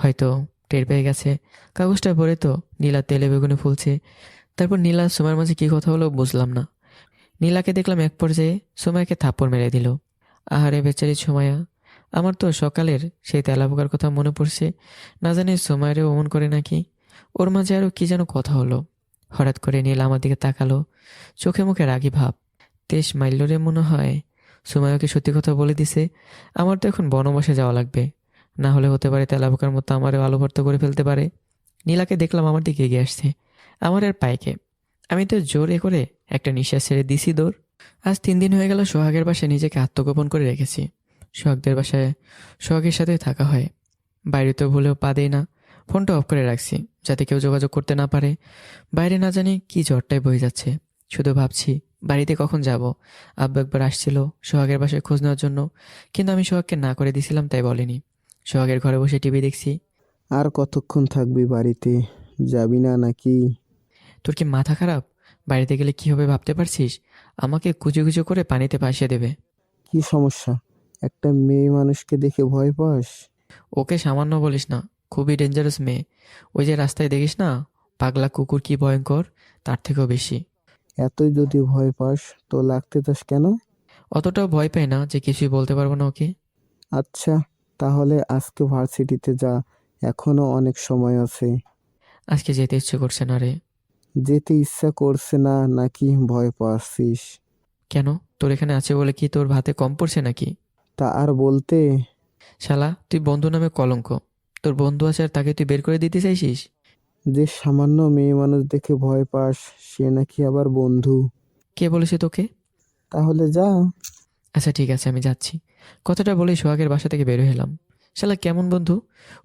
হয়তো টের পেয়ে গেছে। কাগজটা পরে তো নীলা তেলে বেগুনে ফুলছে। তারপর নীলা সুমাইয়ের মাঝে কি কথা হলো বুঝলাম না। নীলাকে দেখলাম এক পর্যায়ে সুমাইকে থাপ্পড় মেরে দিল। আহারে বেচারি সুমাইয়া, আমার তো সকালের সেই তেলাপোকার কথা মনে পড়ছে। না জানি সুমাইয়ারে অমন করে নাকি। ওর মাঝে আরও কি যেন কথা হলো। হঠাৎ করে নীলা আমার দিকে তাকালো, চোখে মুখে রাগি ভাব। তেজ মাইল্যরে মনে হয় সুমাইয়াকে সত্যি কথা বলে দিছে। আমার তো এখন বনবাসে যাওয়া লাগবে, না হলে হতে পারে তেলাপোকার মতো আমারও আলো ভর্ত করে ফেলতে পারে। নীলাকে দেখলাম আমার দিকে এগিয়ে আসছে, আমার আর পাইকে। আমি তো জোরে করে একটা নিঃশ্বাস ছেড়ে দিছি দৌড়। আজ 3 দিন হয়ে গেল সোহাগের বাসায় নিজেকে আত্মগোপন করে রেখেছি। সোহাগদের বাসায় সোহাগের সাথে থাকা হয়, বাইরে তো ভুলেও পা দেই না। ফোনটা অফ করে রাখছি যাতে কেউ যোগাযোগ করতে না পারে। বাইরে না জানি কি ঝড়টাই বয়ে যাচ্ছে। শুধু ভাবছি বাড়িতে কখন যাব। আব্বু একবার আসছিল সোহাগের বাসায় খোঁজ নেওয়ার জন্য, কিন্তু আমি সোহাগকে না করে দিছিলাম, তাই বলিনি। সোহাগের ঘরে বসে টিভি দেখছি। আর কতক্ষণ থাকবি বাড়িতে, যাবি না নাকি? তোর কি মাথা খারাপ? বাড়িতে গেলে কি হবে ভাবতে পারছিস? আমাকে কুচু কুচু করে পানিতে ভাসিয়ে দেবে। কি সমস্যা? একটা মেয়ে মানুষকে দেখে ভয় পাস? ওকে সামান্য বলিস না, খুবই ডেঞ্জারাস মেয়ে। ওই যে রাস্তায় দেখিস না পাগলা কুকুর, কি ভয়ঙ্কর, তার থেকেও বেশি। এতই যদি ভয় পাস তো লাগতে চাস কেন? অতটাও ভয় পাই না যে কিছুই বলতে পারবো না ওকে। আচ্ছা, তাহলে আজকে ভার্সিটিতে যা, এখনো অনেক সময় আছে। আজকে যেতে ইচ্ছে করছে না রে। যেতে ইচ্ছা করছে না নাকি ভয় পাচ্ছিস? কেন, তোর এখানে আছে বলে কি তোর ভাতে কম পড়ছে নাকি? তা আর বলতে। শালা তুই বন্ধু নামে কলঙ্ক। তোর বন্ধু আছে আর তাকে তুই বের করে দিতে চাইছিস? যে সামান্য মেয়ে মানুষ দেখে ভয় পাস সে নাকি আবার বন্ধু। কে বলেছে তোকে? তাহলে যা। আচ্ছা ঠিক আছে, আমি যাচ্ছি। কথাটা বলেই সোহাগের বাসা থেকে বের হলাম। শালা কেমন বন্ধু,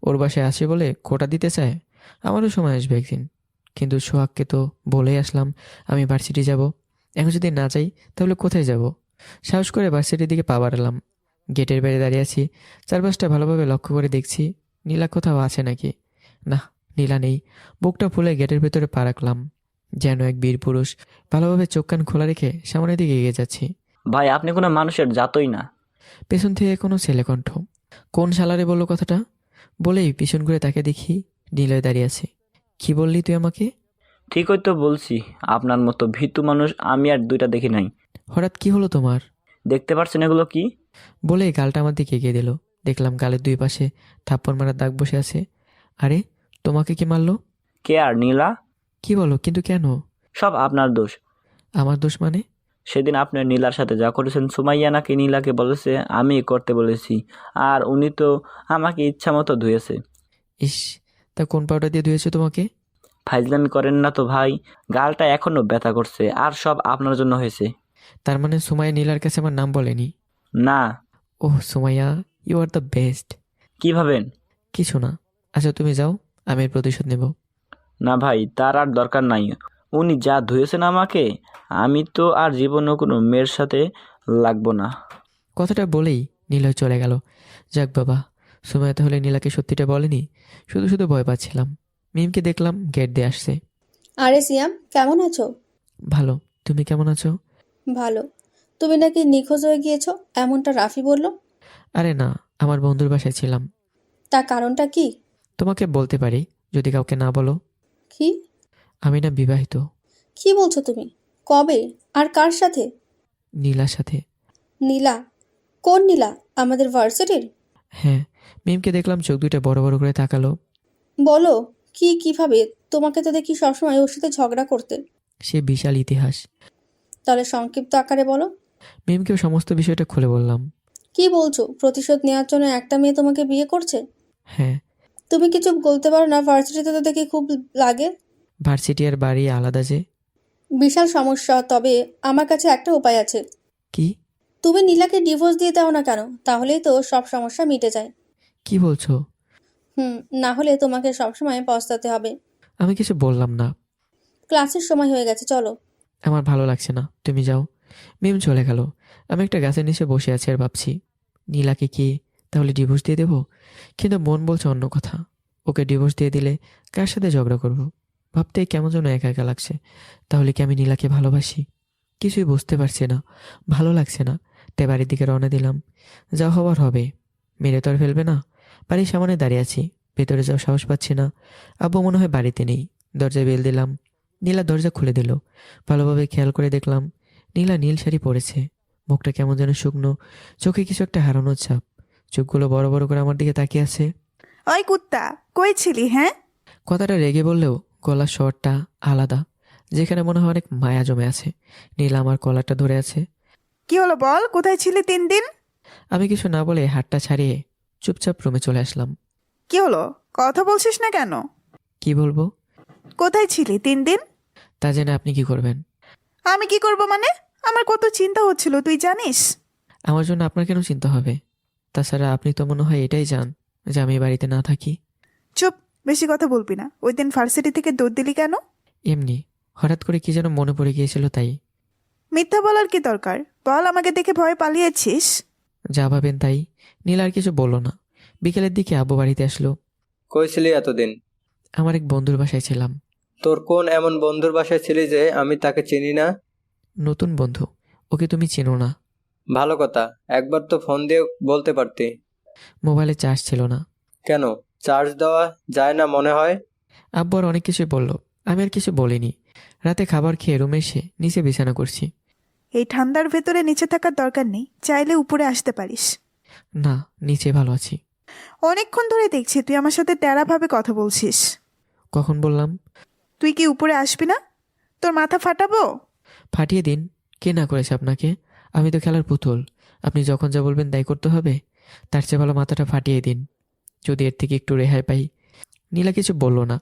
ওর বাসায় আসে বলে খোটা দিতে চায়। আমারও সময় আসবে একদিন। কিন্তু সোহাগকে তো বলেই আসলাম আমি ভার্সিটি যাব। এখন যদি না যাই তাহলে কোথায় যাব? সাহস করে ভার্সিটির দিকে পা বাড়ালাম। গেটের বাইরে দাঁড়িয়ে আছি, চারপাশটা ভালোভাবে লক্ষ্য করে দেখছি নীলা কোথাও আছে নাকি। না, নীলা নেই। বুকটা ফুলে গেটের ভেতরে পা রাখলাম, যেন এক বীর পুরুষ। ভালোভাবে চোখ কান খোলা রেখে সামনের দিকে এগিয়ে যাচ্ছি। ভাই আপনি কোনো মানুষের জাতই না। পেছন থেকে কোনো ছেলে কণ্ঠ। কোন শালারে বললো কথাটা? বলেই পিছন ঘুরে তাকে দেখি নীলয় দাঁড়িয়ে আছে। কি বললি তুই আমাকে? ঠিকই তো বলছি, আপনার মতো ভীতু মানুষ আমি আর দুইটা দেখি নাই। হঠাৎ কি হলো তোমার? দেখতে পারছেন এগুলো কি? বলেই গালটা আমার দিকে এগিয়ে দিল। দেখলাম গালের দুই পাশে থাপ্পড় মারার দাগ বসে আছে। আরে, তোমাকে কি মারলো? কে আর নীলা? কি বলো, কিন্তু কেন? সব আপনার দোষ। আমার দোষ মানে? সেদিন আপনি নীলার সাথে যা করেছেন, সুমাইয়া নাকি নীলাকে বলেছে আমি করতে বলেছি, আর উনি তো আমাকে ইচ্ছা মতো ধুয়েছে। ইস, তা কোন পাউডার দিয়ে ধুয়েছে তোমাকে? ফাইজলামি করেন না তো ভাই, গালটা এখনো ব্যথা করছে, আর সব আপনার জন্য হয়েছে। তার মানে সুমাইয়া নীলার কাছে আমার নাম বলেনি? না। Oh Sumaiya, you are the best. কি ভাবেন? কিছু না। আচ্ছা তুমি যাও, আমি এর প্রতিশোধ নেব। না ভাই, তার আর দরকার নাই। উনি যা ধুয়েছেন আমাকে, আমি তো আর জীবনে কোনো মেয়ের সাথে লাগবো না। কথাটা বলেই নীলয় চলে গেল। যাক বাবা, সুমাইয়া তাহলে নীলাকে সত্যিটা বলেনি, শুধু শুধু ভয় পাচ্ছিলাম। মিমকে দেখলাম গেট দিয়ে আসছে। আরে সিয়াম, কেমন আছো? ভালো, তুমি কেমন আছো? ভালো। তুমি নাকি নিখোঁজ হয়ে গিয়েছো, এমনটা রাফি বলল। আরে না, আমার বন্ধুর বাসায় ছিলাম। তার কারণটা কি? তোমাকে বলতে পারি যদি কাউকে না বলো। কি? আমি না বিবাহিত। কি বলছো তুমি? কবে আর কার সাথে? নীলার সাথে। নীলা? কোন নীলা? আমাদের ভার্সিটির? হ্যাঁ। মিমকে দেখলাম চোখ দুইটা বড় বড় করে তাকালো। বলো কি, কিভাবে? তোমাকে তো দেখি সবসময় ওর সাথে ঝগড়া করতে। সে বিশাল ইতিহাস। তাহলে সংক্ষিপ্ত আকারে বলো। মিমকেও সমস্ত বিষয়টা খুলে বললাম। কি বলছো? প্রতিশোধ নেওয়ার জন্য একটা মেয়ে তোমাকে বিয়ে করছে? হ্যাঁ। তুমি কিছু বলতে পারো না? ভার্সিটিতে তো দেখি খুব লাগে। ভার্সিটি আর বাড়ি আলাদা যে। বিশাল সমস্যা। তবে আমার কাছে একটা উপায় আছে। কি? তুমি নীলাকে ডিভোর্স দিয়ে দাও না কেন? তাহলেই তো সব সমস্যা মিটে যায়। কি বলছো? না হলে তোমাকে সবসময় পস্তাতে হবে। আমি কিছু বললাম না। ক্লাসের সময় হয়ে গেছে, চলো। আমার ভালো লাগছে না, তুমি যাও। মিম চলে গেল। আমি একটা গাছের নিচে বসে আছি আর ভাবছি নীলাকে কি তাহলে ডিভোর্স দিয়ে দেবো? কিন্তু মন বলছে অন্য কথা। ওকে ডিভোর্স দিয়ে দিলে কার সাথে ঝগড়া করব? ভাবতেই কেমন যেন একা একা লাগছে। তাহলে কি আমি নীলাকে ভালোবাসি? কিছুই বুঝতে পারছি না, ভালো লাগছে না। তাই বাড়ির দিকে রওনা দিলাম। যা হবার হবে, মেরে তো আর ফেলবে না। বাড়ির সামনে দাঁড়িয়ে আছি, ভেতরে যাওয়ার সাহস পাচ্ছি না। আব্বু মনে হয় বাড়িতে নেই। দরজায় বেল দিলাম। নীলা দরজা খুলে দিল। ভালোভাবে খেয়াল করে দেখলাম নীলা নীল শাড়ি পরেছে। মুখটা কেমন যেন শুকনো, চোখে কিছু একটা হারানোর ছাপ। চোখগুলো বড় বড় করে আমার দিকে তাকিয়ে আছে। ওই কুত্তা, কই ছিলি? হ্যাঁ, কথাটা রেগে বললেও গলার স্বরটা আলাদা, যেখানে মনে হয় অনেক মায়া জমে আছে। নীলা আমার কলারটা ধরে আছে। কি হলো বল, কোথায় ছিলি 3 দিন? আমি কিছু না বলে হাতটা ছাড়িয়ে চুপচাপ রুমে চলে আসলাম। কি হলো, কথা বলছিস না কেন? কি বলবো? কোথায় ছিলি 3 দিন? তা জেনে আপনি কি করবেন? আমি কি করব মানে? আমার কত চিন্তা হচ্ছিল, তুই জানিস? আমার জন্য আপনার কেন চিন্তা হবে? তাছাড়া আপনি তো মনে হয় এটাই চান যে আমি বাড়িতে না থাকি। চুপ, বেশি কথা বলবি না। ওই দিন ভার্সিটি থেকে দৌড় দিলি কেন? এমনি, হঠাৎ করে কি যেন মনে পড়ে গিয়েছিল তাই। মিথ্যা বলার কি দরকার? বল, আমাকে দেখে ভয় পালিয়েছিস? যা ভাবেন তাই। নীল আর কিছু বলল না। বিকেলের দিকে আব্বু বাড়িতে আসলো। কই ছিলি এতদিন? আমার এক বন্ধুর বাসায় ছিলাম। তোর কোন এমন বন্ধুর বাসায় ছিলি যে আমি তাকে চিনি না? নতুন বন্ধু, ওকে তুমি চেনো না। ভালো কথা, একবার তো ফোন দিয়ে বলতে পারতি। মোবাইলে চার্জ ছিল না। কেন, চার্জ দেওয়া যায় না মনে হয়? আব্বু আর অনেক কিছু বলল, আমি আর কিছু বলিনি। রাতে খাবার খেয়ে রুমে এসে নিচে বিছানা করছি। এই ঠান্ডার ভেতরে নিচে থাকার দরকার নেই, চাইলে উপরে আসতে পারিস। না, নিচে ভালো আছি। অনেকক্ষণ ধরে দেখছি তুই আমার সাথে তেড়াভাবে কথা বলছিস। কখন বললাম? তুই কি উপরে আসবি না? তোর মাথা ফাটাবো। ফাটিয়ে দিন, কে না করেছে আপনাকে? আমি তো খেলার পুতুল, আপনি যখন যা বলবেন তাই করতে হবে। তার চেয়ে ভালো মাথাটা ফাটিয়ে দিন, যদি এর থেকে একটু রেহাই পাই। নীলা কিছু বলল না,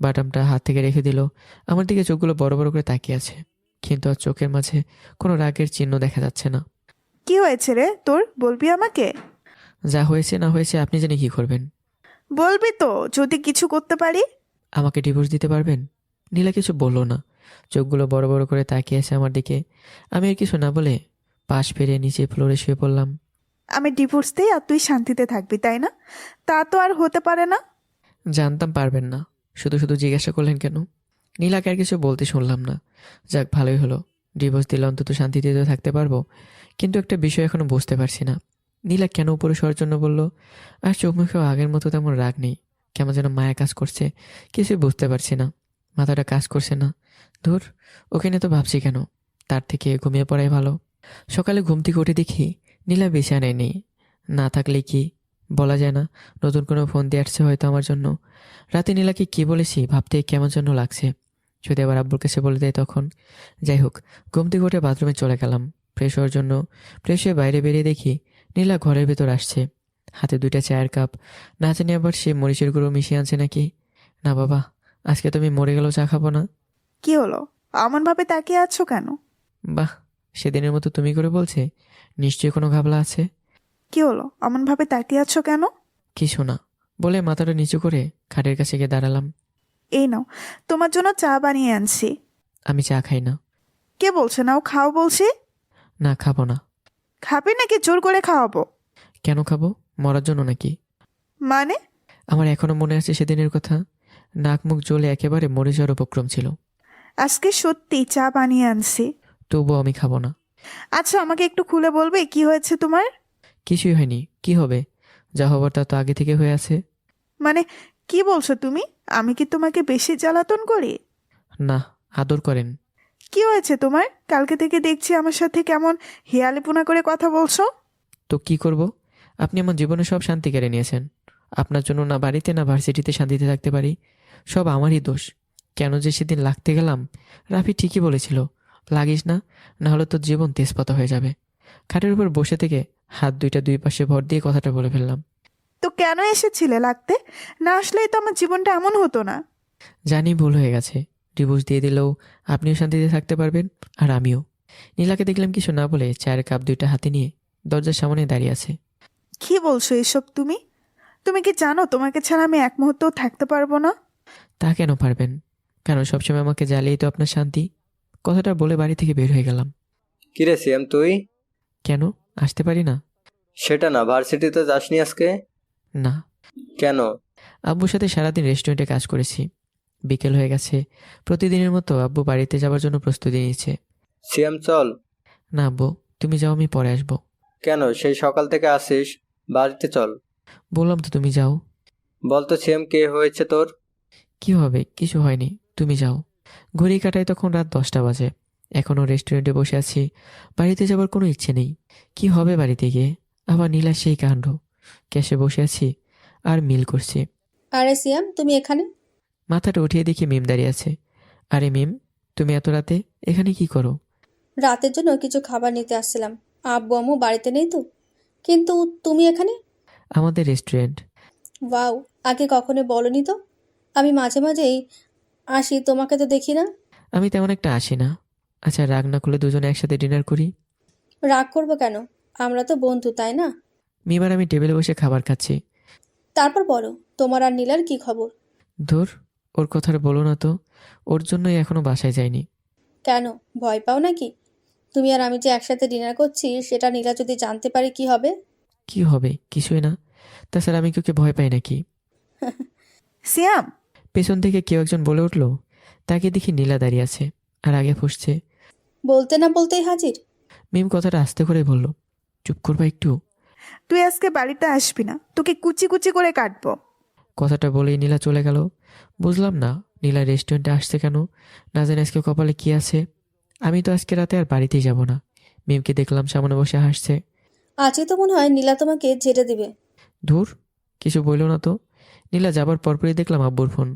বাটামটা হাত থেকে রেখে দিল। আমার দিকে চোখগুলো বড় বড় করে তাকিয়ে আছে, কিন্তু আর চোখের মাঝে কোনো রাগের চিহ্ন দেখা যাচ্ছে না। কি হয়েছে রে তোর, বলবি আমাকে? যা হয়েছে না হয়েছে আপনি জানি কি করবেন। বলবি তো, যদি কিছু করতে পারি। আমাকে ডিভোর্স দিতে পারবেন? নীলা কিছু বলল না, চোখগুলো বড় বড় করে তাকিয়ে আছে আমার দিকে। আমি আর কিছু না বলে পাশ ফিরে নিচে ফ্লোরে শুয়ে পড়লাম। আমি ডিভোর্স দিই আর তুই শান্তিতে থাকবি, তাই না? তা তো আর হতে পারে না। জানতাম পারবেন না, শুধু শুধু জিজ্ঞাসা করলেন কেন? নীলাকে আর কিছু বলতে শুনলাম না। যাক, ভালোই হলো, ডিভোর্স দিলে অন্তত শান্তিতে তো থাকতে পারবো। কিন্তু একটা বিষয় এখনো বুঝতে পারছি না, নীলা কেন উপরে শোয়ার জন্য বলল? আর চোখ মুখেও আগের মতো তেমন রাগ নেই, কেমন যেন মায়া কাজ করছে। কিছুই বুঝতে পারছি না, মাথাটা কাজ করছে না। ধুর, ওখানে তো ভাবছি কেন, তার থেকে ঘুমিয়ে পড়াই ভালো। সকালে ঘুম থেকে উঠে দেখি নীলা বিছানায় নেই। না থাকলে কি বলা যায় না, নতুন কোনো ফোন দিয়ে আসছে হয়তো আমার জন্য। রাতে নীলাকে কি বলেছি ভাবতে কেমন যেন লাগছে, যদি আবার আব্বুর কাছে বলে দেয় তখন। যাই হোক, ঘুম থেকে উঠে বাথরুমে চলে গেলাম ফ্রেশ হওয়ার জন্য। ফ্রেশ হয়ে বাইরে বেরিয়ে দেখি নীলা ঘরের ভেতর আসছে, হাতে 2টা চায়ের কাপ। না জানি আবার সে মরিচের গুঁড়ো মিশিয়ে আনছে নাকি। না বাবা, আজকে তো আমি মরে গেলেও চা খাবো না। কি হলো, এমন ভাবে তাকিয়ে আছো কেন? বাহ, সেদিনের মতো তুমি করে বলছে, নিশ্চয়ই কোনো ঘাবলা আছে। কি হলো, এমন ভাবে তাকিয়ে আছো কেন? কিছু না বলে মাথাটা নিচু করে খাটের কাছে গিয়ে দাঁড়ালাম। এই নাও, তোমার জন্য চা বানিয়ে আনছি। আমি চা খাই না। কে বলছে নাও খাও বলছি? না, খাবো না। খাবে নাকি জোর করে খাওয়াবো? কেন খাবো, মরার জন্য নাকি? মানে? আমার এখনো মনে আছে সেদিনের কথা, নাক মুখ জ্বলে একেবারে মরে যাওয়ার উপক্রম ছিল। আজকে সত্যি চা বানিয়ে আনছি। তবুও আমি খাবো না। আচ্ছা, আমাকে একটু খুলে বলবে কি হয়েছে তোমার? কিছুই হয়নি, কি হবে? যা হবার তা তো আগে থেকে হয়ে আছে। মানে কি বলছো তুমি? আমি কি তোমাকে বেশি জ্বালাতন করি? না, আদর করেন। কি হয়েছে তোমার? কালকে থেকে দেখছি আমার সাথে কেমন হেয়ালিপনা করে কথা বলছো। তো কি করব? আপনি আমার জীবনে সব শান্তি কেড়ে নিয়েছেন। আপনার জন্য না বাড়িতে না ভার্সিটিতে শান্তিতে থাকতে পারি, সব আমারই দোষ। কেন যে সেদিন লাগতে গেলাম? রাফি ঠিকই বলেছিল, লাগিস না, না হলে তোর জীবন তেজপাতা হয়ে যাবে। খাটের উপর বসে থেকে হাত 2টা 2 পাশে ভর দিয়ে কথাটা বলে ফেললাম। তো কেন এসেছিলে লাগতে? না আসলেই তো আমার জীবনটা এমন হতো না। জানি ভুল হয়ে গেছে, ডিভোর্স দিয়ে দিলেও আপনিও শান্তিতে থাকতে পারবেন আর আমিও। নীলাকে দেখলাম কিছু না বলে চায়ের কাপ 2টা হাতে নিয়ে দরজার সামনে দাঁড়িয়ে আছে। কি বলছো এসব তুমি? তুমি কি জানো তোমাকে ছাড়া আমি এক মুহূর্তও থাকতে পারবো না? তা কেন পারবেন? কারণ সবসময় আমাকে জ্বালিয়েই তো আপনার শান্তি। কথাটা বলে বাড়ি থেকে বের হয়ে গেলাম। কিরে সিয়াম, তুই? কেন আসতে পারি না? সেটা না, ভার্সিটিতে যাসনি আজকে? না। কেন? আব্বুর সাথে সারাদিন রেস্টুরেন্টে কাজ করেছি, বিকেল হয়ে গেছে। প্রতিদিনের মতো আব্বু বাড়িতে যাওয়ার জন্য প্রস্তুতি নিচ্ছে। সিয়াম চল। না আব্বু, তুমি যাও, আমি পরে আসবো। কেন, সেই সকাল থেকে আসিস, বাড়িতে চল। বললাম তো তুমি যাও। বলতো সিয়াম, কে হয়েছে তোর? কি হবে, কিছু হয়নি, তুমি যাও। ঘড়ি কাটায় তখন রাত 10টা বাজে, এখনও রেস্টুরেন্টে বসে আছি। বাড়িতে যাবার কোনো ইচ্ছে নেই। কি হবে বাড়িতে গিয়ে? আবার নীলা সেই কাণ্ড, ক্যাশে বসে আছি আর মিল করছি। আরে সিয়াম, তুমি এখানে? মাথাটা উঠিয়ে দেখি মিম দাঁড়িয়ে আছে। আরে মিম, তুমি এত রাতে এখানে কি করো? রাতের জন্য কিছু খাবার নিতে আসছিলাম। আব্বু আম্মু বাড়িতে নেই তো। কিন্তু তুমি এখানে? আমাদের রেস্টুরেন্ট। ওয়াও, আগে কখনো বলনি তো। আমি মাঝে মাঝেই আসি, তোমাকে তো দেখি না। আমি তেমন একটা আসি না। আচ্ছা, রাগ না করলে দুজনে একসাথে ডিনার করি। রাগ করবো কেন? আমরা তো বন্ধু, তাই না? মিম আর আমি টেবিলে বসে খাবার খাচ্ছি। তারপর বলো, তোমার আর নীলার কি খবর? ধুর, ওর কথা আর বলো না তো, ওর জন্যই এখনো বাসায় যায়নি। কেন, ভয় পাও নাকি? তুমি আর আমি যে একসাথে ডিনার করছি সেটা নীলা যদি জানতে পারে কি হবে? কি হবে? কিছুই না। তাছাড়া আমি কাউকে ভয় পাই নাকি? সিয়াম, পেছন থেকে কেউ একজন বলে উঠলো। তাকে দেখি নীলা দাঁড়িয়ে আছে আর আগে ফুসছে। বলতে না বলতেই হাজির। মিম কথাটা আস্তে করে বলল, চুপ করবা একটু। তুই আজকে বাড়িতে আসবি না, তোকে কুচি কুচি করে কাটবো। কথাটা বলেই নীলা চলে গেল। বুঝলাম না নীলা রেস্টুরেন্টে আসছে কেন, না জানি আজকে কপালে কি আছে। আমি তো আজকে রাতে আর বাড়িতেই যাব না। মিমকে দেখলাম সামনে বসে হাসছে। আজকে তো মনে হয় নীলা তোমাকে ঝেড়ে দিবে। ধুর, কিছু বললো না তো। নীলা যাবার পরপরই দেখলাম আব্বুর ফোন।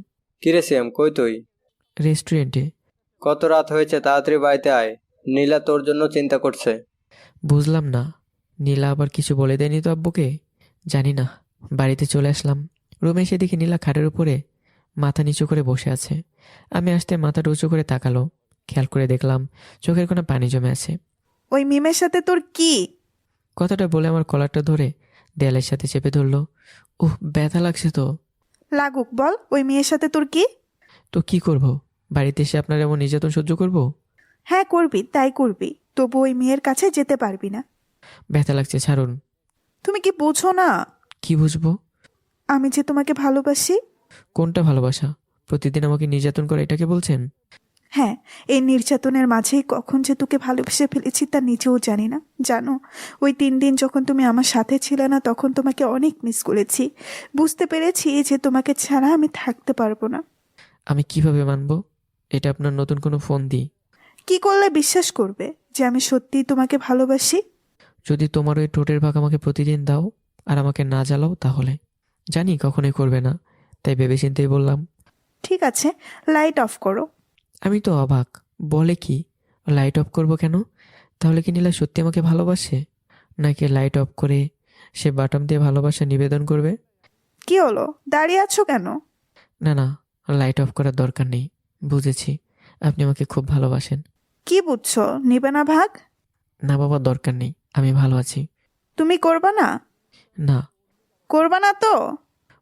কিরে সিয়াম, কই তুই? রেস্টুরেন্টে। কত রাত হয়েছে, তাড়াতাড়ি বাড়িতে আয়। নীলা তোর জন্য চিন্তা করছে। বুঝলাম না, নীলা আবার কিছু বলে দেয়নি তো আব্বুকে? জানি না। বাড়িতে চলে আসলাম। রুমে এসে দেখি নীলা খাটের উপরে মাথা নিচু করে বসে আছে। আমি আসতে মাথাটা উঁচু করে তাকালো। খেয়াল করে দেখলাম চোখের কোনো পানি জমে আছে। ওই মিমের সাথে তোর কি? কথাটা বলে আমার কলারটা ধরে দেয়ালের সাথে চেপে ধরলো। উহ, ব্যথা লাগছে তো। লাগুক, বল ওই মেয়ের সাথে তোর কি? তো কি করব? বাড়িতে এসে আপনার এমন নির্যাতন সহ্য করব? হ্যাঁ করবি, তাই করবি, তবু ওই মেয়ের কাছে যেতে পারবি না। ব্যথা লাগছে, ছাড়ুন। তুমি কি বোঝো না? কি বুঝবো? আমি যে তোমাকে ভালোবাসি। কোনটা ভালোবাসা? প্রতিদিন আমাকে নির্যাতন করে এটাকে বলছেন? হ্যাঁ, এই নির্যাতনের মাঝেই কখন যে তোকে ভালোবেসে ফেলেছি তা নিজেও জানি না। জানো, ওই 3 দিন যখন তুমি আমার সাথে ছিলে না, তখন তোমাকে অনেক মিস করেছি। বুঝতে পেরেছি যে তোমাকে ছাড়া আমি থাকতে পারবো না। আমি কিভাবে মানবো? এটা আপনার নতুন কোনো ফোন দিই? কি করলে বিশ্বাস করবে যে আমি সত্যিই তোমাকে ভালোবাসি? যদি তোমার ওই ঠোঁটের ভাগ আমাকে প্রতিদিন দাও আর আমাকে না জ্বালাও, তাহলে। জানি কখনোই করবে না, তাই ভেবেচিন্তেই বললাম। ঠিক আছে, লাইট অফ করো। আমি তো অবাক। বলে কি? লাইট অফ করব কেন? তাহলে কি নীলা সত্যি আমাকে ভালোবাসে, নাকি লাইট অফ করে সে বাটন দিয়ে ভালোবাসা নিবেদন করবে? কি হলো, দাঁড়িয়ে আছো কেন? না না, লাইট অফ করার দরকার নেই। বুঝেছি, আপনি আমাকে খুব ভালোবাসেন। কি বুঝছো, নিবে না ভাগ? না বাবা, দরকার নেই, আমি ভালো আছি। তুমি করবা না? না। করবা না তো?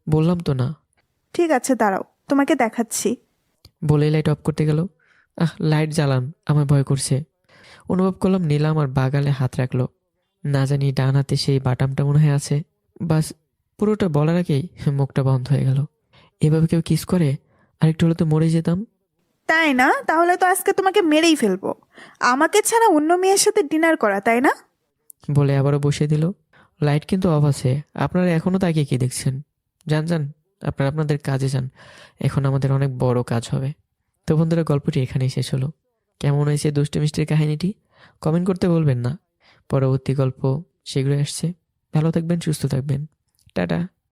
বললাম তো না। ঠিক আছে, দাঁড়াও, তোমাকে দেখাচ্ছি। বলেই লাইট অফ করতে গেল। লাইট জ্বালান, আমার ভয় করছে। অনুভব করলাম নীলা আমার বাগালে হাত রাখলো। না জানি ডান হাতে সেই বাটামটা মনে হয় আছে। বাস, পুরোটা বলার আগেই মুখটা বন্ধ হয়ে গেল। এভাবে কেউ কিস করে? আরেকটু হলে তো মরে যেতাম। তাই না? তাহলে তো আজকে তোমাকে মেরেই ফেলবো। আমাকে ছাড়া অন্য মেয়ের সাথে ডিনার করা, তাই না? বলে আবারও বসিয়ে দিল। লাইট কিন্তু অফ আছে। আপনারা এখনো তাকে কি দেখছেন? যান যান, আপনারা আপনাদের কাজে যান। এখন আমাদের অনেক বড় কাজ হবে। তো বন্ধুরা, গল্পটি এখানেই শেষ হলো। কেমন হয়েছে দুষ্টু মিষ্টির কাহিনীটি? কমেন্ট করতে বলবেন না। পরবর্তী গল্প শীঘ্রই আসছে। ভালো থাকবেন, সুস্থ থাকবেন। টাটা।